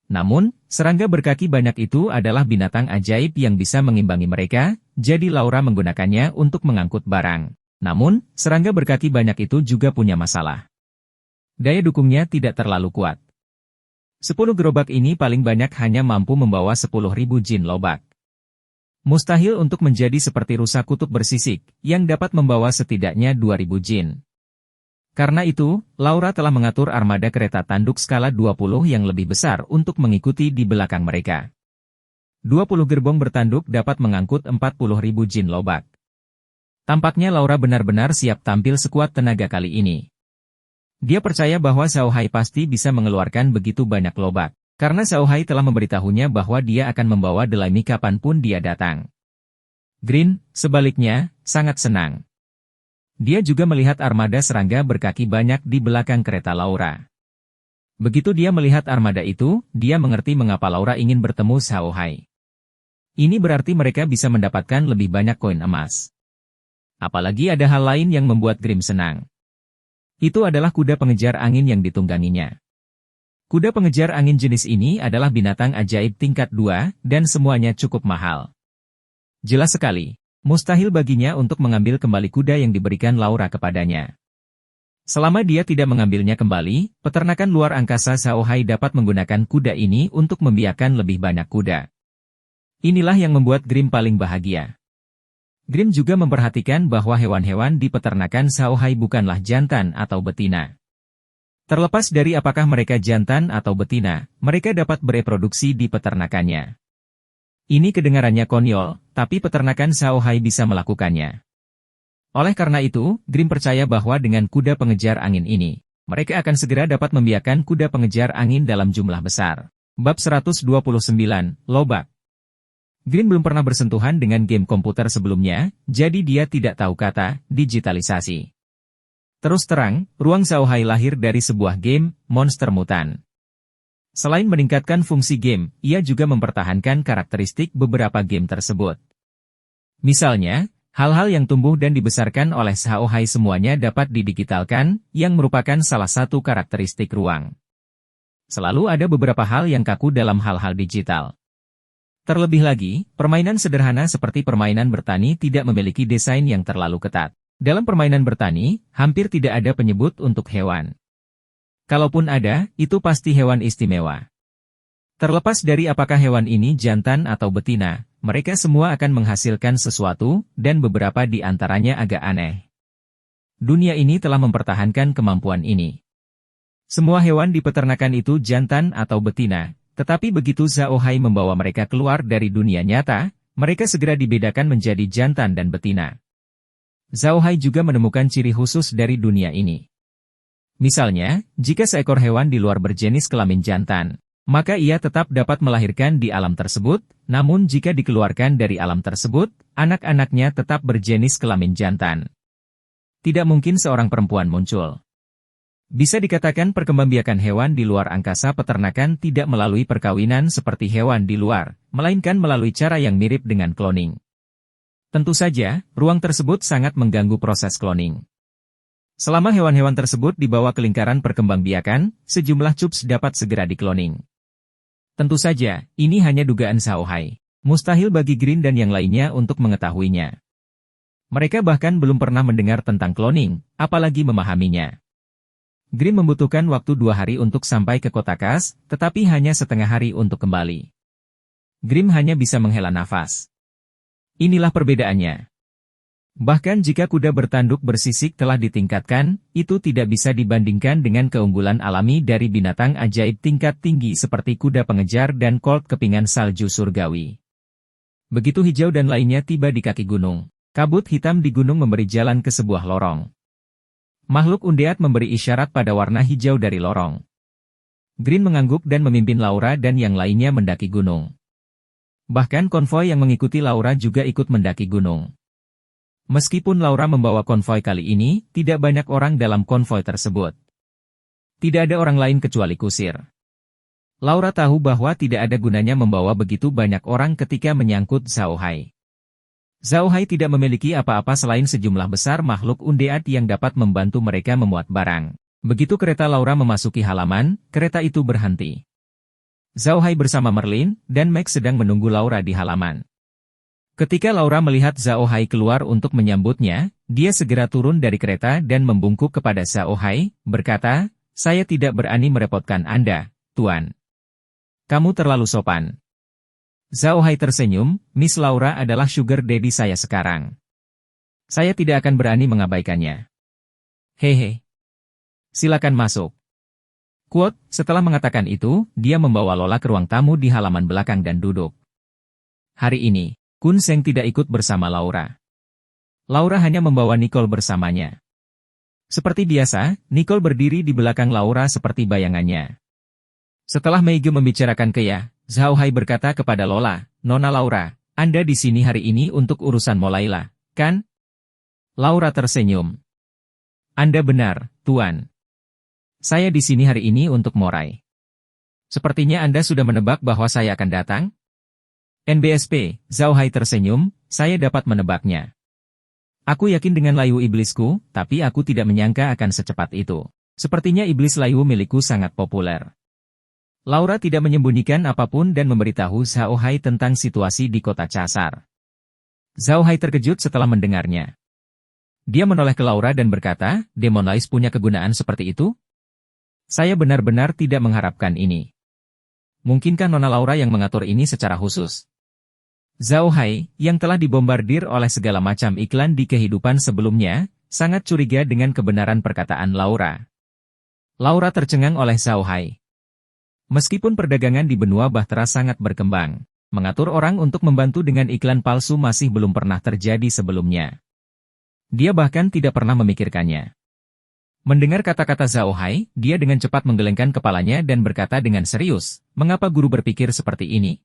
Namun, serangga berkaki banyak itu adalah binatang ajaib yang bisa mengimbangi mereka, jadi Laura menggunakannya untuk mengangkut barang. Namun, serangga berkaki banyak itu juga punya masalah. Daya dukungnya tidak terlalu kuat. 10 gerobak ini paling banyak hanya mampu membawa 10.000 jin lobak. Mustahil untuk menjadi seperti rusa kutub bersisik, yang dapat membawa setidaknya 2.000 jin. Karena itu, Laura telah mengatur armada kereta tanduk skala 20 yang lebih besar untuk mengikuti di belakang mereka. 20 gerbong bertanduk dapat mengangkut 40.000 jin lobak. Tampaknya Laura benar-benar siap tampil sekuat tenaga kali ini. Dia percaya bahwa Xiao Hai pasti bisa mengeluarkan begitu banyak lobak, karena Xiao Hai telah memberitahunya bahwa dia akan membawa Delaimi kapanpun dia datang. Green, sebaliknya, sangat senang. Dia juga melihat armada serangga berkaki banyak di belakang kereta Laura. Begitu dia melihat armada itu, dia mengerti mengapa Laura ingin bertemu Xiao Hai. Ini berarti mereka bisa mendapatkan lebih banyak koin emas. Apalagi ada hal lain yang membuat Grim senang. Itu adalah kuda pengejar angin yang ditungganginya. Kuda pengejar angin jenis ini adalah binatang ajaib tingkat 2, dan semuanya cukup mahal. Jelas sekali, mustahil baginya untuk mengambil kembali kuda yang diberikan Laura kepadanya. Selama dia tidak mengambilnya kembali, peternakan luar angkasa Xiao Hai dapat menggunakan kuda ini untuk membiarkan lebih banyak kuda. Inilah yang membuat Grim paling bahagia. Grim juga memperhatikan bahwa hewan-hewan di peternakan Xiao Hai bukanlah jantan atau betina. Terlepas dari apakah mereka jantan atau betina, mereka dapat bereproduksi di peternakannya. Ini kedengarannya konyol, tapi peternakan Xiao Hai bisa melakukannya. Oleh karena itu, Grim percaya bahwa dengan kuda pengejar angin ini, mereka akan segera dapat membiarkan kuda pengejar angin dalam jumlah besar. Bab 129, Lobak. Grim belum pernah bersentuhan dengan game komputer sebelumnya, jadi dia tidak tahu kata digitalisasi. Terus terang, ruang Xiao Hai lahir dari sebuah game, Monster Mutant. Selain meningkatkan fungsi game, ia juga mempertahankan karakteristik beberapa game tersebut. Misalnya, hal-hal yang tumbuh dan dibesarkan oleh Xiao Hai semuanya dapat didigitalkan, yang merupakan salah satu karakteristik ruang. Selalu ada beberapa hal yang kaku dalam hal-hal digital. Terlebih lagi, permainan sederhana seperti permainan bertani tidak memiliki desain yang terlalu ketat. Dalam permainan bertani, hampir tidak ada penyebut untuk hewan. Kalaupun ada, itu pasti hewan istimewa. Terlepas dari apakah hewan ini jantan atau betina, mereka semua akan menghasilkan sesuatu, dan beberapa di antaranya agak aneh. Dunia ini telah mempertahankan kemampuan ini. Semua hewan di peternakan itu jantan atau betina. Tetapi begitu Xiao Hai membawa mereka keluar dari dunia nyata, mereka segera dibedakan menjadi jantan dan betina. Xiao Hai juga menemukan ciri khusus dari dunia ini. Misalnya, jika seekor hewan di luar berjenis kelamin jantan, maka ia tetap dapat melahirkan di alam tersebut, namun jika dikeluarkan dari alam tersebut, anak-anaknya tetap berjenis kelamin jantan. Tidak mungkin seorang perempuan muncul. Bisa dikatakan perkembangbiakan hewan di luar angkasa peternakan tidak melalui perkawinan seperti hewan di luar, melainkan melalui cara yang mirip dengan cloning. Tentu saja, ruang tersebut sangat mengganggu proses cloning. Selama hewan-hewan tersebut dibawa ke lingkaran perkembangbiakan, sejumlah cups dapat segera dikloning. Tentu saja, ini hanya dugaan Xiao Hai. Mustahil bagi Green dan yang lainnya untuk mengetahuinya. Mereka bahkan belum pernah mendengar tentang cloning, apalagi memahaminya. Grim membutuhkan waktu 2 hari untuk sampai ke kota Kas, tetapi hanya setengah hari untuk kembali. Grim hanya bisa menghela nafas. Inilah perbedaannya. Bahkan jika kuda bertanduk bersisik telah ditingkatkan, itu tidak bisa dibandingkan dengan keunggulan alami dari binatang ajaib tingkat tinggi seperti kuda pengejar dan colt kepingan salju surgawi. Begitu hijau dan lainnya tiba di kaki gunung, kabut hitam di gunung memberi jalan ke sebuah lorong. Makhluk undead memberi isyarat pada warna hijau dari lorong. Green mengangguk dan memimpin Laura dan yang lainnya mendaki gunung. Bahkan konvoi yang mengikuti Laura juga ikut mendaki gunung. Meskipun Laura membawa konvoi kali ini, tidak banyak orang dalam konvoi tersebut. Tidak ada orang lain kecuali kusir. Laura tahu bahwa tidak ada gunanya membawa begitu banyak orang ketika menyangkut Xiao Hai. Xiao Hai tidak memiliki apa-apa selain sejumlah besar makhluk undead yang dapat membantu mereka memuat barang. Begitu kereta Laura memasuki halaman, kereta itu berhenti. Xiao Hai bersama Merlin dan Max sedang menunggu Laura di halaman. Ketika Laura melihat Xiao Hai keluar untuk menyambutnya, dia segera turun dari kereta dan membungkuk kepada Xiao Hai, berkata, "Saya tidak berani merepotkan Anda, Tuan. Kamu terlalu sopan." Xiao Hai tersenyum, "Miss Laura adalah sugar daddy saya sekarang. Saya tidak akan berani mengabaikannya. Hehe. Silakan masuk." Quote, setelah mengatakan itu, dia membawa Lola ke ruang tamu di halaman belakang dan duduk. Hari ini, Kun Seng tidak ikut bersama Laura. Laura hanya membawa Nicole bersamanya. Seperti biasa, Nicole berdiri di belakang Laura seperti bayangannya. Setelah Meige membicarakan Kea, Zhao Hai berkata kepada Lola, "Nona Laura, Anda di sini hari ini untuk urusan Molaila, kan?" Laura tersenyum. "Anda benar, Tuan. Saya di sini hari ini untuk Morai." "Sepertinya Anda sudah menebak bahwa saya akan datang?" "NBSP," Zhao Hai tersenyum, "saya dapat menebaknya. Aku yakin dengan layu iblisku, tapi aku tidak menyangka akan secepat itu. Sepertinya iblis layu milikku sangat populer." Laura tidak menyembunyikan apapun dan memberitahu Zhao Hai tentang situasi di kota Casar. Zhao Hai terkejut setelah mendengarnya. Dia menoleh ke Laura dan berkata, "Demon Lais punya kegunaan seperti itu? Saya benar-benar tidak mengharapkan ini. Mungkinkah Nona Laura yang mengatur ini secara khusus?" Zhao Hai, yang telah dibombardir oleh segala macam iklan di kehidupan sebelumnya, sangat curiga dengan kebenaran perkataan Laura. Laura tercengang oleh Zhao Hai. Meskipun perdagangan di benua Bahtera sangat berkembang, mengatur orang untuk membantu dengan iklan palsu masih belum pernah terjadi sebelumnya. Dia bahkan tidak pernah memikirkannya. Mendengar kata-kata Zhao Hai, dia dengan cepat menggelengkan kepalanya dan berkata dengan serius, "Mengapa guru berpikir seperti ini?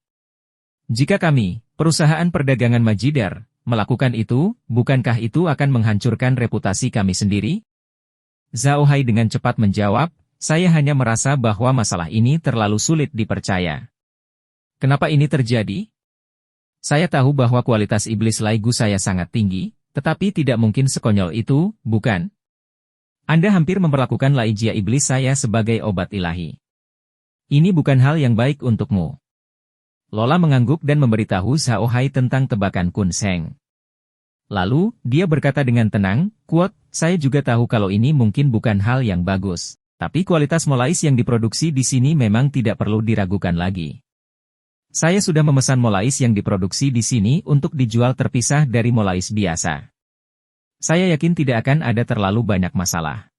Jika kami, perusahaan perdagangan Majidar, melakukan itu, bukankah itu akan menghancurkan reputasi kami sendiri?" Zhao Hai dengan cepat menjawab, "Saya hanya merasa bahwa masalah ini terlalu sulit dipercaya." "Kenapa ini terjadi? Saya tahu bahwa kualitas iblis laigu saya sangat tinggi, tetapi tidak mungkin sekonyol itu, bukan? Anda hampir memperlakukan laijia iblis saya sebagai obat ilahi. Ini bukan hal yang baik untukmu." Lola mengangguk dan memberitahu Zhao Hai tentang tebakan Kun Seng. Lalu, dia berkata dengan tenang, "Kuat, saya juga tahu kalau ini mungkin bukan hal yang bagus. Tapi kualitas molais yang diproduksi di sini memang tidak perlu diragukan lagi. Saya sudah memesan molais yang diproduksi di sini untuk dijual terpisah dari molais biasa. Saya yakin tidak akan ada terlalu banyak masalah."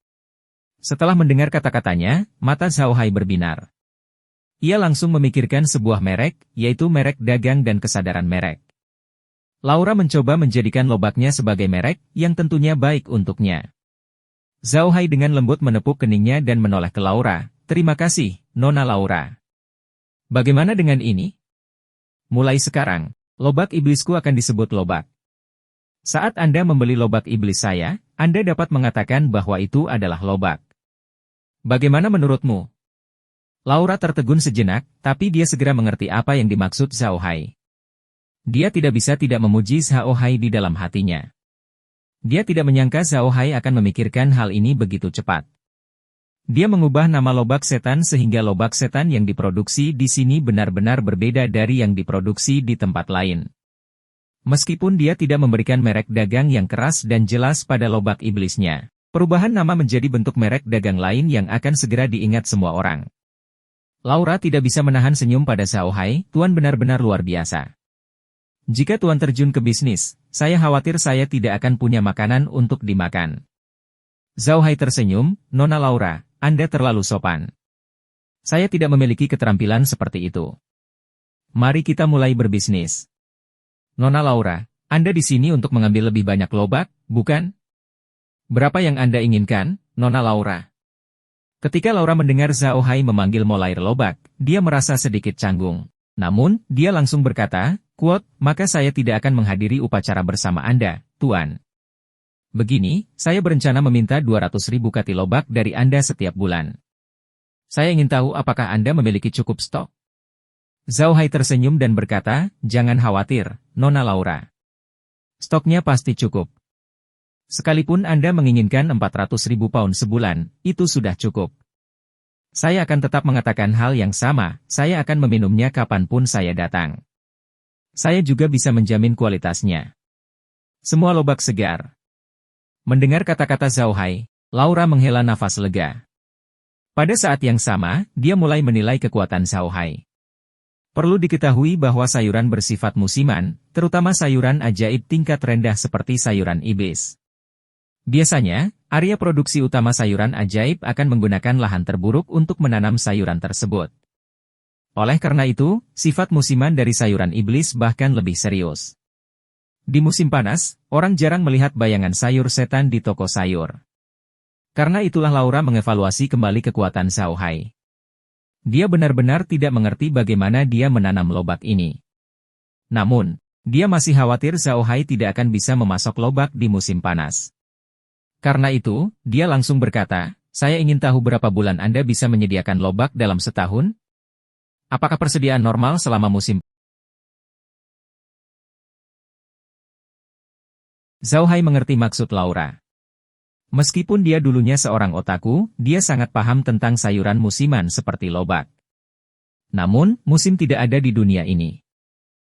Setelah mendengar kata-katanya, mata Zhao Hai berbinar. Ia langsung memikirkan sebuah merek, yaitu merek dagang dan kesadaran merek. Laura mencoba menjadikan lobaknya sebagai merek, yang tentunya baik untuknya. Zhao Hai dengan lembut menepuk keningnya dan menoleh ke Laura, "Terima kasih, Nona Laura. Bagaimana dengan ini? Mulai sekarang, lobak iblisku akan disebut lobak. Saat Anda membeli lobak iblis saya, Anda dapat mengatakan bahwa itu adalah lobak. Bagaimana menurutmu?" Laura tertegun sejenak, tapi dia segera mengerti apa yang dimaksud Zhao Hai. Dia tidak bisa tidak memuji Zhao Hai di dalam hatinya. Dia tidak menyangka Zhao Hai akan memikirkan hal ini begitu cepat. Dia mengubah nama lobak setan sehingga lobak setan yang diproduksi di sini benar-benar berbeda dari yang diproduksi di tempat lain. Meskipun dia tidak memberikan merek dagang yang keras dan jelas pada lobak iblisnya, perubahan nama menjadi bentuk merek dagang lain yang akan segera diingat semua orang. Laura tidak bisa menahan senyum pada Zhao Hai, "Tuan benar-benar luar biasa. Jika Tuan terjun ke bisnis, saya khawatir saya tidak akan punya makanan untuk dimakan." Zhao Hai tersenyum, "Nona Laura, Anda terlalu sopan. Saya tidak memiliki keterampilan seperti itu. Mari kita mulai berbisnis." "Nona Laura, Anda di sini untuk mengambil lebih banyak lobak, bukan? Berapa yang Anda inginkan, Nona Laura?" Ketika Laura mendengar Zhao Hai memanggil Molair lobak, dia merasa sedikit canggung. Namun, dia langsung berkata, "Kuat, maka saya tidak akan menghadiri upacara bersama Anda, Tuan. Begini, saya berencana meminta 200.000 kati lobak dari Anda setiap bulan. Saya ingin tahu apakah Anda memiliki cukup stok?" Zhao Hai tersenyum dan berkata, "Jangan khawatir, Nona Laura. Stoknya pasti cukup. Sekalipun Anda menginginkan 400.000 pound sebulan, itu sudah cukup. Saya akan tetap mengatakan hal yang sama, saya akan meminumnya kapanpun saya datang. Saya juga bisa menjamin kualitasnya. Semua lobak segar." Mendengar kata-kata Zhao Hai, Laura menghela nafas lega. Pada saat yang sama, dia mulai menilai kekuatan Zhao Hai. Perlu diketahui bahwa sayuran bersifat musiman, terutama sayuran ajaib tingkat rendah seperti sayuran iblis. Biasanya, area produksi utama sayuran ajaib akan menggunakan lahan terburuk untuk menanam sayuran tersebut. Oleh karena itu, sifat musiman dari sayuran iblis bahkan lebih serius. Di musim panas, orang jarang melihat bayangan sayur setan di toko sayur. Karena itulah Laura mengevaluasi kembali kekuatan Zhao Hai. Dia benar-benar tidak mengerti bagaimana dia menanam lobak ini. Namun, dia masih khawatir Zhao Hai tidak akan bisa memasok lobak di musim panas. Karena itu, dia langsung berkata, "Saya ingin tahu berapa bulan Anda bisa menyediakan lobak dalam setahun? Apakah persediaan normal selama musim?" Zhao Hai mengerti maksud Laura. Meskipun dia dulunya seorang otaku, dia sangat paham tentang sayuran musiman seperti lobak. Namun, musim tidak ada di dunia ini.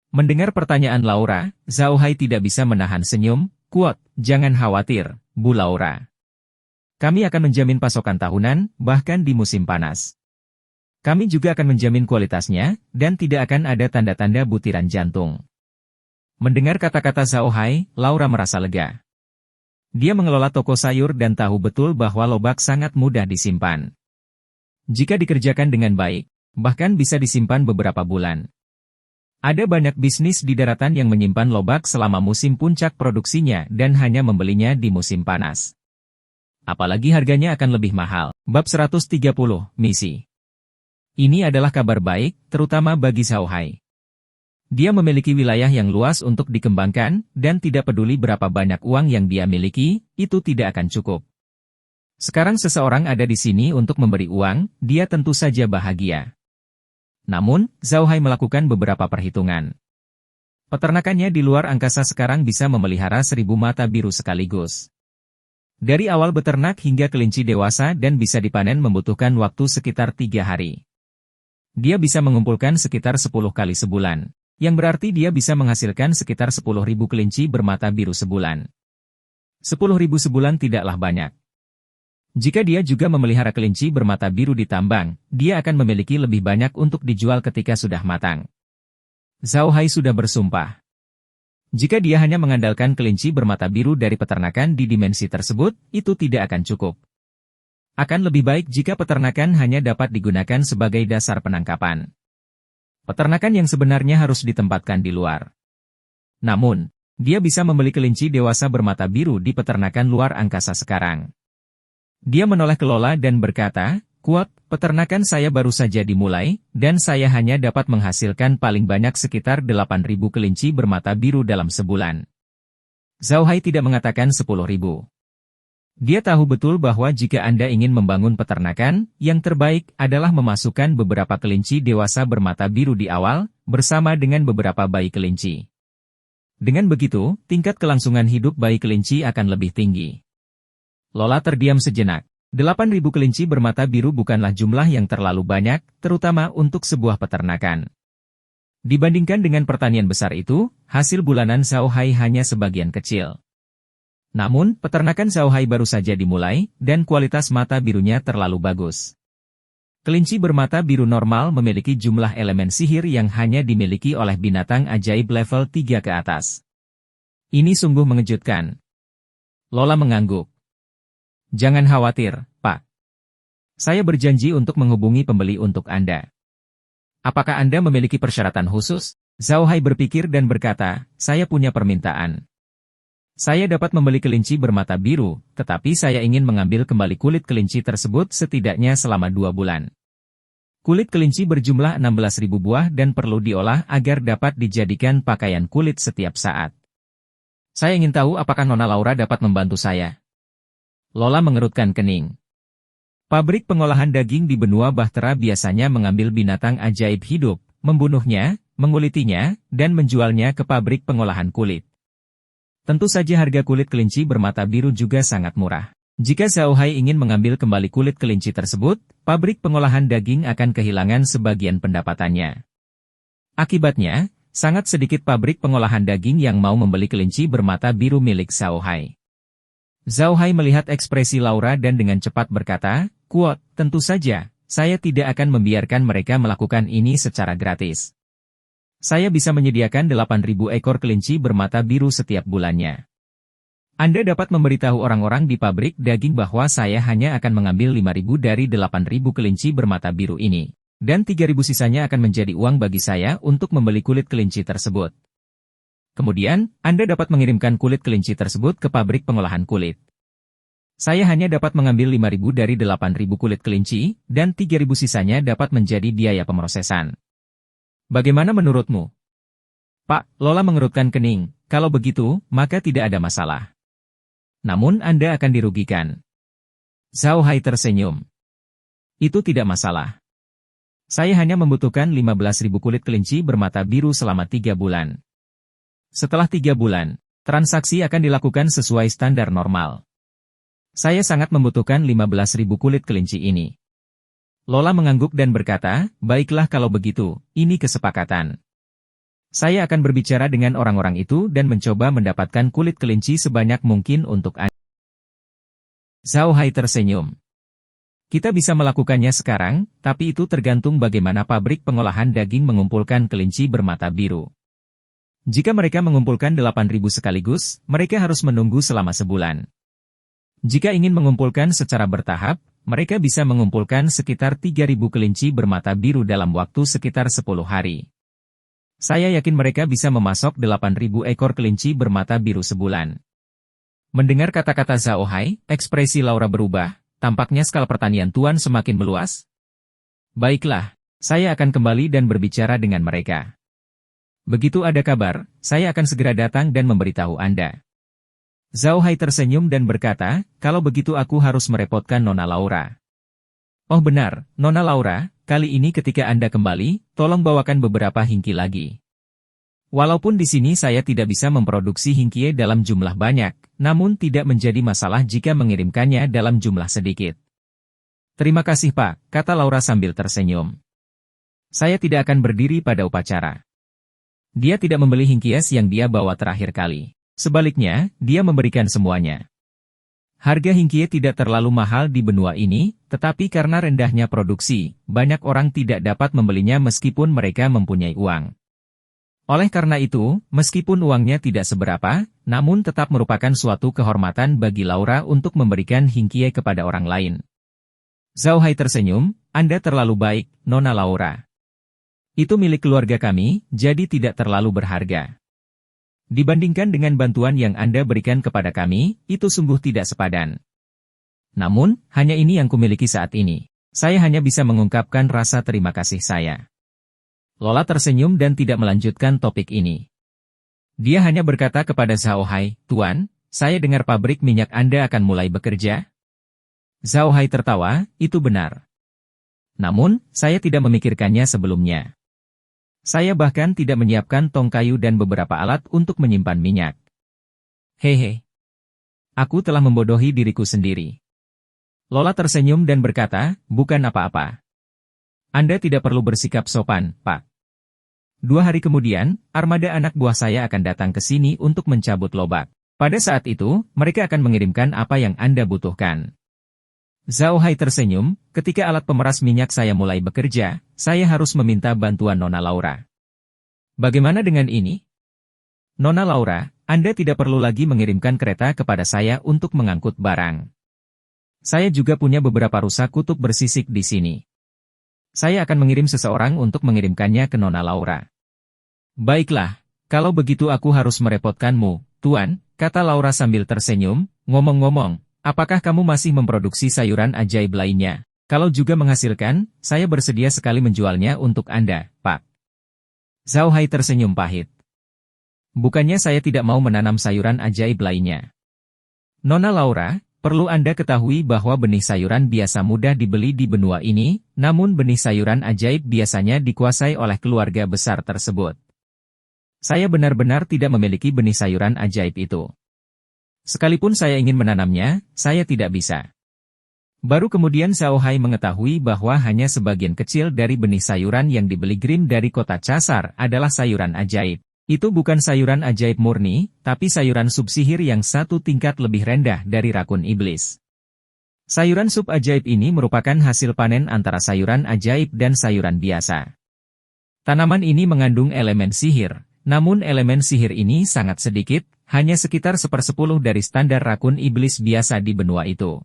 Mendengar pertanyaan Laura, Zhao Hai tidak bisa menahan senyum. "Kuat, jangan khawatir, Bu Laura. Kami akan menjamin pasokan tahunan, bahkan di musim panas. Kami juga akan menjamin kualitasnya, dan tidak akan ada tanda-tanda butiran jantung." Mendengar kata-kata Zhao Hai, Laura merasa lega. Dia mengelola toko sayur dan tahu betul bahwa lobak sangat mudah disimpan. Jika dikerjakan dengan baik, bahkan bisa disimpan beberapa bulan. Ada banyak bisnis di daratan yang menyimpan lobak selama musim puncak produksinya dan hanya membelinya di musim panas. Apalagi harganya akan lebih mahal. Bab 130, Misi. Ini adalah kabar baik, terutama bagi Zhao Hai. Dia memiliki wilayah yang luas untuk dikembangkan, dan tidak peduli berapa banyak uang yang dia miliki, itu tidak akan cukup. Sekarang seseorang ada di sini untuk memberi uang, dia tentu saja bahagia. Namun, Zhao Hai melakukan beberapa perhitungan. Peternakannya di luar angkasa sekarang bisa memelihara 1000 mata biru sekaligus. Dari awal beternak hingga kelinci dewasa dan bisa dipanen membutuhkan waktu sekitar 3 hari. Dia bisa mengumpulkan sekitar 10 kali sebulan. Yang berarti dia bisa menghasilkan sekitar 10.000 kelinci bermata biru sebulan. 10.000 sebulan tidaklah banyak. Jika dia juga memelihara kelinci bermata biru di tambang, dia akan memiliki lebih banyak untuk dijual ketika sudah matang. Zhao Hai sudah bersumpah. Jika dia hanya mengandalkan kelinci bermata biru dari peternakan di dimensi tersebut, itu tidak akan cukup. Akan lebih baik jika peternakan hanya dapat digunakan sebagai dasar penangkapan. Peternakan yang sebenarnya harus ditempatkan di luar. Namun, dia bisa membeli kelinci dewasa bermata biru di peternakan luar angkasa sekarang. Dia menoleh ke Lola dan berkata, "Kuat, peternakan saya baru saja dimulai, dan saya hanya dapat menghasilkan paling banyak sekitar 8.000 kelinci bermata biru dalam sebulan." Zhao Hai tidak mengatakan 10.000. Dia tahu betul bahwa jika Anda ingin membangun peternakan, yang terbaik adalah memasukkan beberapa kelinci dewasa bermata biru di awal, bersama dengan beberapa bayi kelinci. Dengan begitu, tingkat kelangsungan hidup bayi kelinci akan lebih tinggi. Lola terdiam sejenak. 8.000 kelinci bermata biru bukanlah jumlah yang terlalu banyak, terutama untuk sebuah peternakan. Dibandingkan dengan pertanian besar itu, hasil bulanan Zhao Hai hanya sebagian kecil. Namun, peternakan Zhao Hai baru saja dimulai, dan kualitas mata birunya terlalu bagus. Kelinci bermata biru normal memiliki jumlah elemen sihir yang hanya dimiliki oleh binatang ajaib level 3 ke atas. Ini sungguh mengejutkan. Lola mengangguk. "Jangan khawatir, Pak. Saya berjanji untuk menghubungi pembeli untuk Anda." "Apakah Anda memiliki persyaratan khusus?" Zhao Hai berpikir dan berkata, "Saya punya permintaan. Saya dapat membeli kelinci bermata biru, tetapi saya ingin mengambil kembali kulit kelinci tersebut setidaknya selama 2 bulan. Kulit kelinci berjumlah 16.000 buah dan perlu diolah agar dapat dijadikan pakaian kulit setiap saat. Saya ingin tahu apakah Nona Laura dapat membantu saya." Lola mengerutkan kening. Pabrik pengolahan daging di benua Bahtera biasanya mengambil binatang ajaib hidup, membunuhnya, mengulitinya, dan menjualnya ke pabrik pengolahan kulit. Tentu saja harga kulit kelinci bermata biru juga sangat murah. Jika Zhao Hai ingin mengambil kembali kulit kelinci tersebut, pabrik pengolahan daging akan kehilangan sebagian pendapatannya. Akibatnya, sangat sedikit pabrik pengolahan daging yang mau membeli kelinci bermata biru milik Zhao Hai. Zhao Hai melihat ekspresi Laura dan dengan cepat berkata, "Kuat, tentu saja, saya tidak akan membiarkan mereka melakukan ini secara gratis. Saya bisa menyediakan 8.000 ekor kelinci bermata biru setiap bulannya. Anda dapat memberitahu orang-orang di pabrik daging bahwa saya hanya akan mengambil 5.000 dari 8.000 kelinci bermata biru ini, dan 3.000 sisanya akan menjadi uang bagi saya untuk membeli kulit kelinci tersebut." Kemudian, Anda dapat mengirimkan kulit kelinci tersebut ke pabrik pengolahan kulit. Saya hanya dapat mengambil 5.000 dari 8.000 kulit kelinci, dan 3.000 sisanya dapat menjadi biaya pemrosesan. Bagaimana menurutmu? Pak, Lola mengerutkan kening. Kalau begitu, maka tidak ada masalah. Namun Anda akan dirugikan. Zhao Hai tersenyum. Itu tidak masalah. Saya hanya membutuhkan 15.000 kulit kelinci bermata biru selama 3 bulan. Setelah 3 bulan, transaksi akan dilakukan sesuai standar normal. Saya sangat membutuhkan 15.000 kulit kelinci ini. Lola mengangguk dan berkata, baiklah kalau begitu, ini kesepakatan. Saya akan berbicara dengan orang-orang itu dan mencoba mendapatkan kulit kelinci sebanyak mungkin untuk Anda. Zhao Hai tersenyum. Kita bisa melakukannya sekarang, tapi itu tergantung bagaimana pabrik pengolahan daging mengumpulkan kelinci bermata biru. Jika mereka mengumpulkan 8.000 sekaligus, mereka harus menunggu selama sebulan. Jika ingin mengumpulkan secara bertahap, mereka bisa mengumpulkan sekitar 3.000 kelinci bermata biru dalam waktu sekitar 10 hari. Saya yakin mereka bisa memasok 8.000 ekor kelinci bermata biru sebulan. Mendengar kata-kata Zhao Hai, ekspresi Laura berubah, tampaknya skala pertanian Tuan semakin meluas. Baiklah, saya akan kembali dan berbicara dengan mereka. Begitu ada kabar, saya akan segera datang dan memberitahu Anda. Zhao Hai tersenyum dan berkata, kalau begitu aku harus merepotkan Nona Laura. Oh benar, Nona Laura, kali ini ketika Anda kembali, tolong bawakan beberapa hingki lagi. Walaupun di sini saya tidak bisa memproduksi hingkie dalam jumlah banyak, namun tidak menjadi masalah jika mengirimkannya dalam jumlah sedikit. Terima kasih Pak, kata Laura sambil tersenyum. Saya tidak akan berdiri pada upacara. Dia tidak membeli hingkies yang dia bawa terakhir kali. Sebaliknya, dia memberikan semuanya. Harga hingkie tidak terlalu mahal di benua ini, tetapi karena rendahnya produksi, banyak orang tidak dapat membelinya meskipun mereka mempunyai uang. Oleh karena itu, meskipun uangnya tidak seberapa, namun tetap merupakan suatu kehormatan bagi Laura untuk memberikan hingkie kepada orang lain. Zhao Hai tersenyum, Anda terlalu baik, Nona Laura. Itu milik keluarga kami, jadi tidak terlalu berharga. Dibandingkan dengan bantuan yang Anda berikan kepada kami, itu sungguh tidak sepadan. Namun, hanya ini yang kumiliki saat ini. Saya hanya bisa mengungkapkan rasa terima kasih saya. Lola tersenyum dan tidak melanjutkan topik ini. Dia hanya berkata kepada Zhao Hai, Tuan, saya dengar pabrik minyak Anda akan mulai bekerja. Zhao Hai tertawa, itu benar. Namun, saya tidak memikirkannya sebelumnya. Saya bahkan tidak menyiapkan tong kayu dan beberapa alat untuk menyimpan minyak. Hehe. Aku telah membodohi diriku sendiri. Lola tersenyum dan berkata, bukan apa-apa. Anda tidak perlu bersikap sopan, Pak. 2 hari kemudian, armada anak buah saya akan datang ke sini untuk mencabut lobak. Pada saat itu, mereka akan mengirimkan apa yang Anda butuhkan. Zhao Hai tersenyum, ketika alat pemeras minyak saya mulai bekerja, saya harus meminta bantuan Nona Laura. Bagaimana dengan ini? Nona Laura, Anda tidak perlu lagi mengirimkan kereta kepada saya untuk mengangkut barang. Saya juga punya beberapa rusa kutub bersisik di sini. Saya akan mengirim seseorang untuk mengirimkannya ke Nona Laura. Baiklah, kalau begitu aku harus merepotkanmu, Tuan, kata Laura sambil tersenyum, ngomong-ngomong. Apakah kamu masih memproduksi sayuran ajaib lainnya? Kalau juga menghasilkan, saya bersedia sekali menjualnya untuk Anda, Pak. Zhao Hai tersenyum pahit. Bukannya saya tidak mau menanam sayuran ajaib lainnya. Nona Laura, perlu Anda ketahui bahwa benih sayuran biasa mudah dibeli di benua ini, namun benih sayuran ajaib biasanya dikuasai oleh keluarga besar tersebut. Saya benar-benar tidak memiliki benih sayuran ajaib itu. Sekalipun saya ingin menanamnya, saya tidak bisa. Baru kemudian Zhao Hai mengetahui bahwa hanya sebagian kecil dari benih sayuran yang dibeli Grimm dari kota Casar adalah sayuran ajaib. Itu bukan sayuran ajaib murni, tapi sayuran sub sihir yang satu tingkat lebih rendah dari rakun iblis. Sayuran sub ajaib ini merupakan hasil panen antara sayuran ajaib dan sayuran biasa. Tanaman ini mengandung elemen sihir, namun elemen sihir ini sangat sedikit, hanya sekitar 1/10 dari standar rakun iblis biasa di benua itu.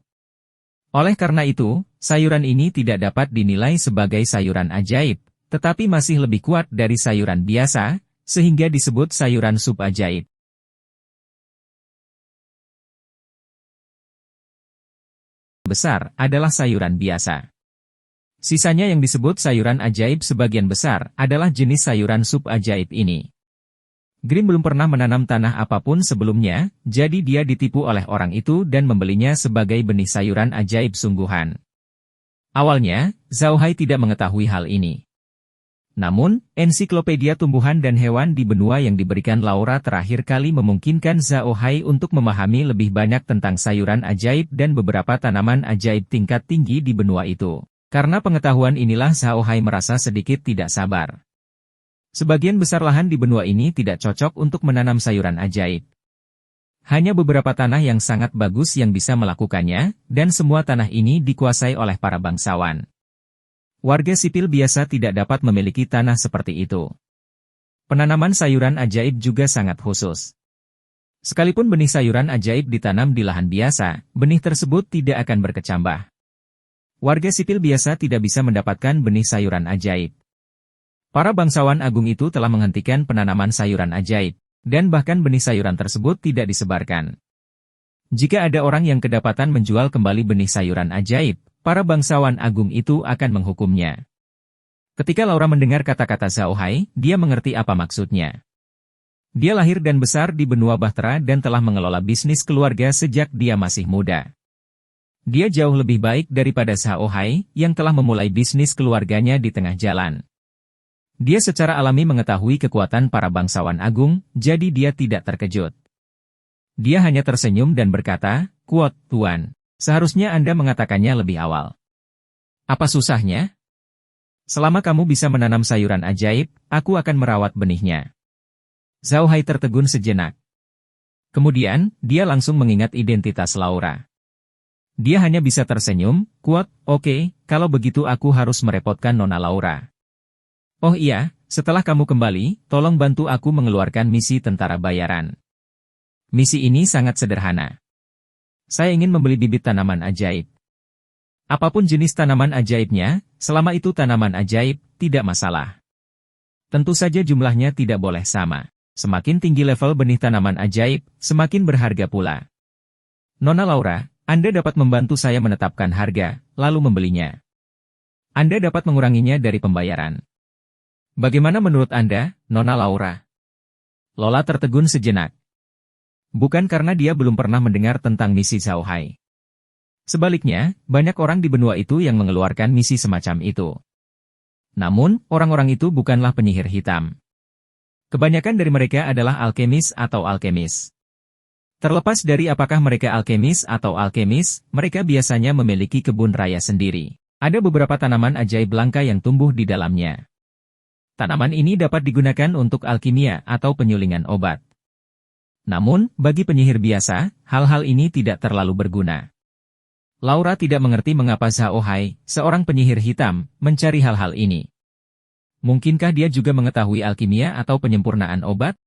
Oleh karena itu, sayuran ini tidak dapat dinilai sebagai sayuran ajaib, tetapi masih lebih kuat dari sayuran biasa, sehingga disebut sayuran sup ajaib. Besar adalah sayuran biasa. Sisanya yang disebut sayuran ajaib sebagian besar adalah jenis sayuran sup ajaib ini. Grimm belum pernah menanam tanah apapun sebelumnya, jadi dia ditipu oleh orang itu dan membelinya sebagai benih sayuran ajaib sungguhan. Awalnya, Zhao Hai tidak mengetahui hal ini. Namun, ensiklopedia tumbuhan dan hewan di benua yang diberikan Laura terakhir kali memungkinkan Zhao Hai untuk memahami lebih banyak tentang sayuran ajaib dan beberapa tanaman ajaib tingkat tinggi di benua itu. Karena pengetahuan inilah Zhao Hai merasa sedikit tidak sabar. Sebagian besar lahan di benua ini tidak cocok untuk menanam sayuran ajaib. Hanya beberapa tanah yang sangat bagus yang bisa melakukannya, dan semua tanah ini dikuasai oleh para bangsawan. Warga sipil biasa tidak dapat memiliki tanah seperti itu. Penanaman sayuran ajaib juga sangat khusus. Sekalipun benih sayuran ajaib ditanam di lahan biasa, benih tersebut tidak akan berkecambah. Warga sipil biasa tidak bisa mendapatkan benih sayuran ajaib. Para bangsawan agung itu telah menghentikan penanaman sayuran ajaib, dan bahkan benih sayuran tersebut tidak disebarkan. Jika ada orang yang kedapatan menjual kembali benih sayuran ajaib, para bangsawan agung itu akan menghukumnya. Ketika Laura mendengar kata-kata Zhao Hai, dia mengerti apa maksudnya. Dia lahir dan besar di benua Bahtera dan telah mengelola bisnis keluarga sejak dia masih muda. Dia jauh lebih baik daripada Zhao Hai, yang telah memulai bisnis keluarganya di tengah jalan. Dia secara alami mengetahui kekuatan para bangsawan agung, jadi dia tidak terkejut. Dia hanya tersenyum dan berkata, "Kuat, Tuan. Seharusnya Anda mengatakannya lebih awal." "Apa susahnya? Selama kamu bisa menanam sayuran ajaib, aku akan merawat benihnya." Zhao Hai tertegun sejenak. Kemudian, dia langsung mengingat identitas Laura. Dia hanya bisa tersenyum, "Kuat, oke, kalau begitu aku harus merepotkan Nona Laura. Oh iya, setelah kamu kembali, tolong bantu aku mengeluarkan misi tentara bayaran. Misi ini sangat sederhana. Saya ingin membeli bibit tanaman ajaib. Apapun jenis tanaman ajaibnya, selama itu tanaman ajaib, tidak masalah. Tentu saja jumlahnya tidak boleh sama. Semakin tinggi level benih tanaman ajaib, semakin berharga pula. Nona Laura, Anda dapat membantu saya menetapkan harga, lalu membelinya. Anda dapat menguranginya dari pembayaran. Bagaimana menurut Anda, Nona Laura?" Lola tertegun sejenak. Bukan karena dia belum pernah mendengar tentang misi Zhao Hai. Sebaliknya, banyak orang di benua itu yang mengeluarkan misi semacam itu. Namun, orang-orang itu bukanlah penyihir hitam. Kebanyakan dari mereka adalah alkemis atau alkemis. Terlepas dari apakah mereka alkemis atau alkemis, mereka biasanya memiliki kebun raya sendiri. Ada beberapa tanaman ajaib langka yang tumbuh di dalamnya. Tanaman ini dapat digunakan untuk alkimia atau penyulingan obat. Namun, bagi penyihir biasa, hal-hal ini tidak terlalu berguna. Laura tidak mengerti mengapa Zhao Hai, seorang penyihir hitam, mencari hal-hal ini. Mungkinkah dia juga mengetahui alkimia atau penyempurnaan obat?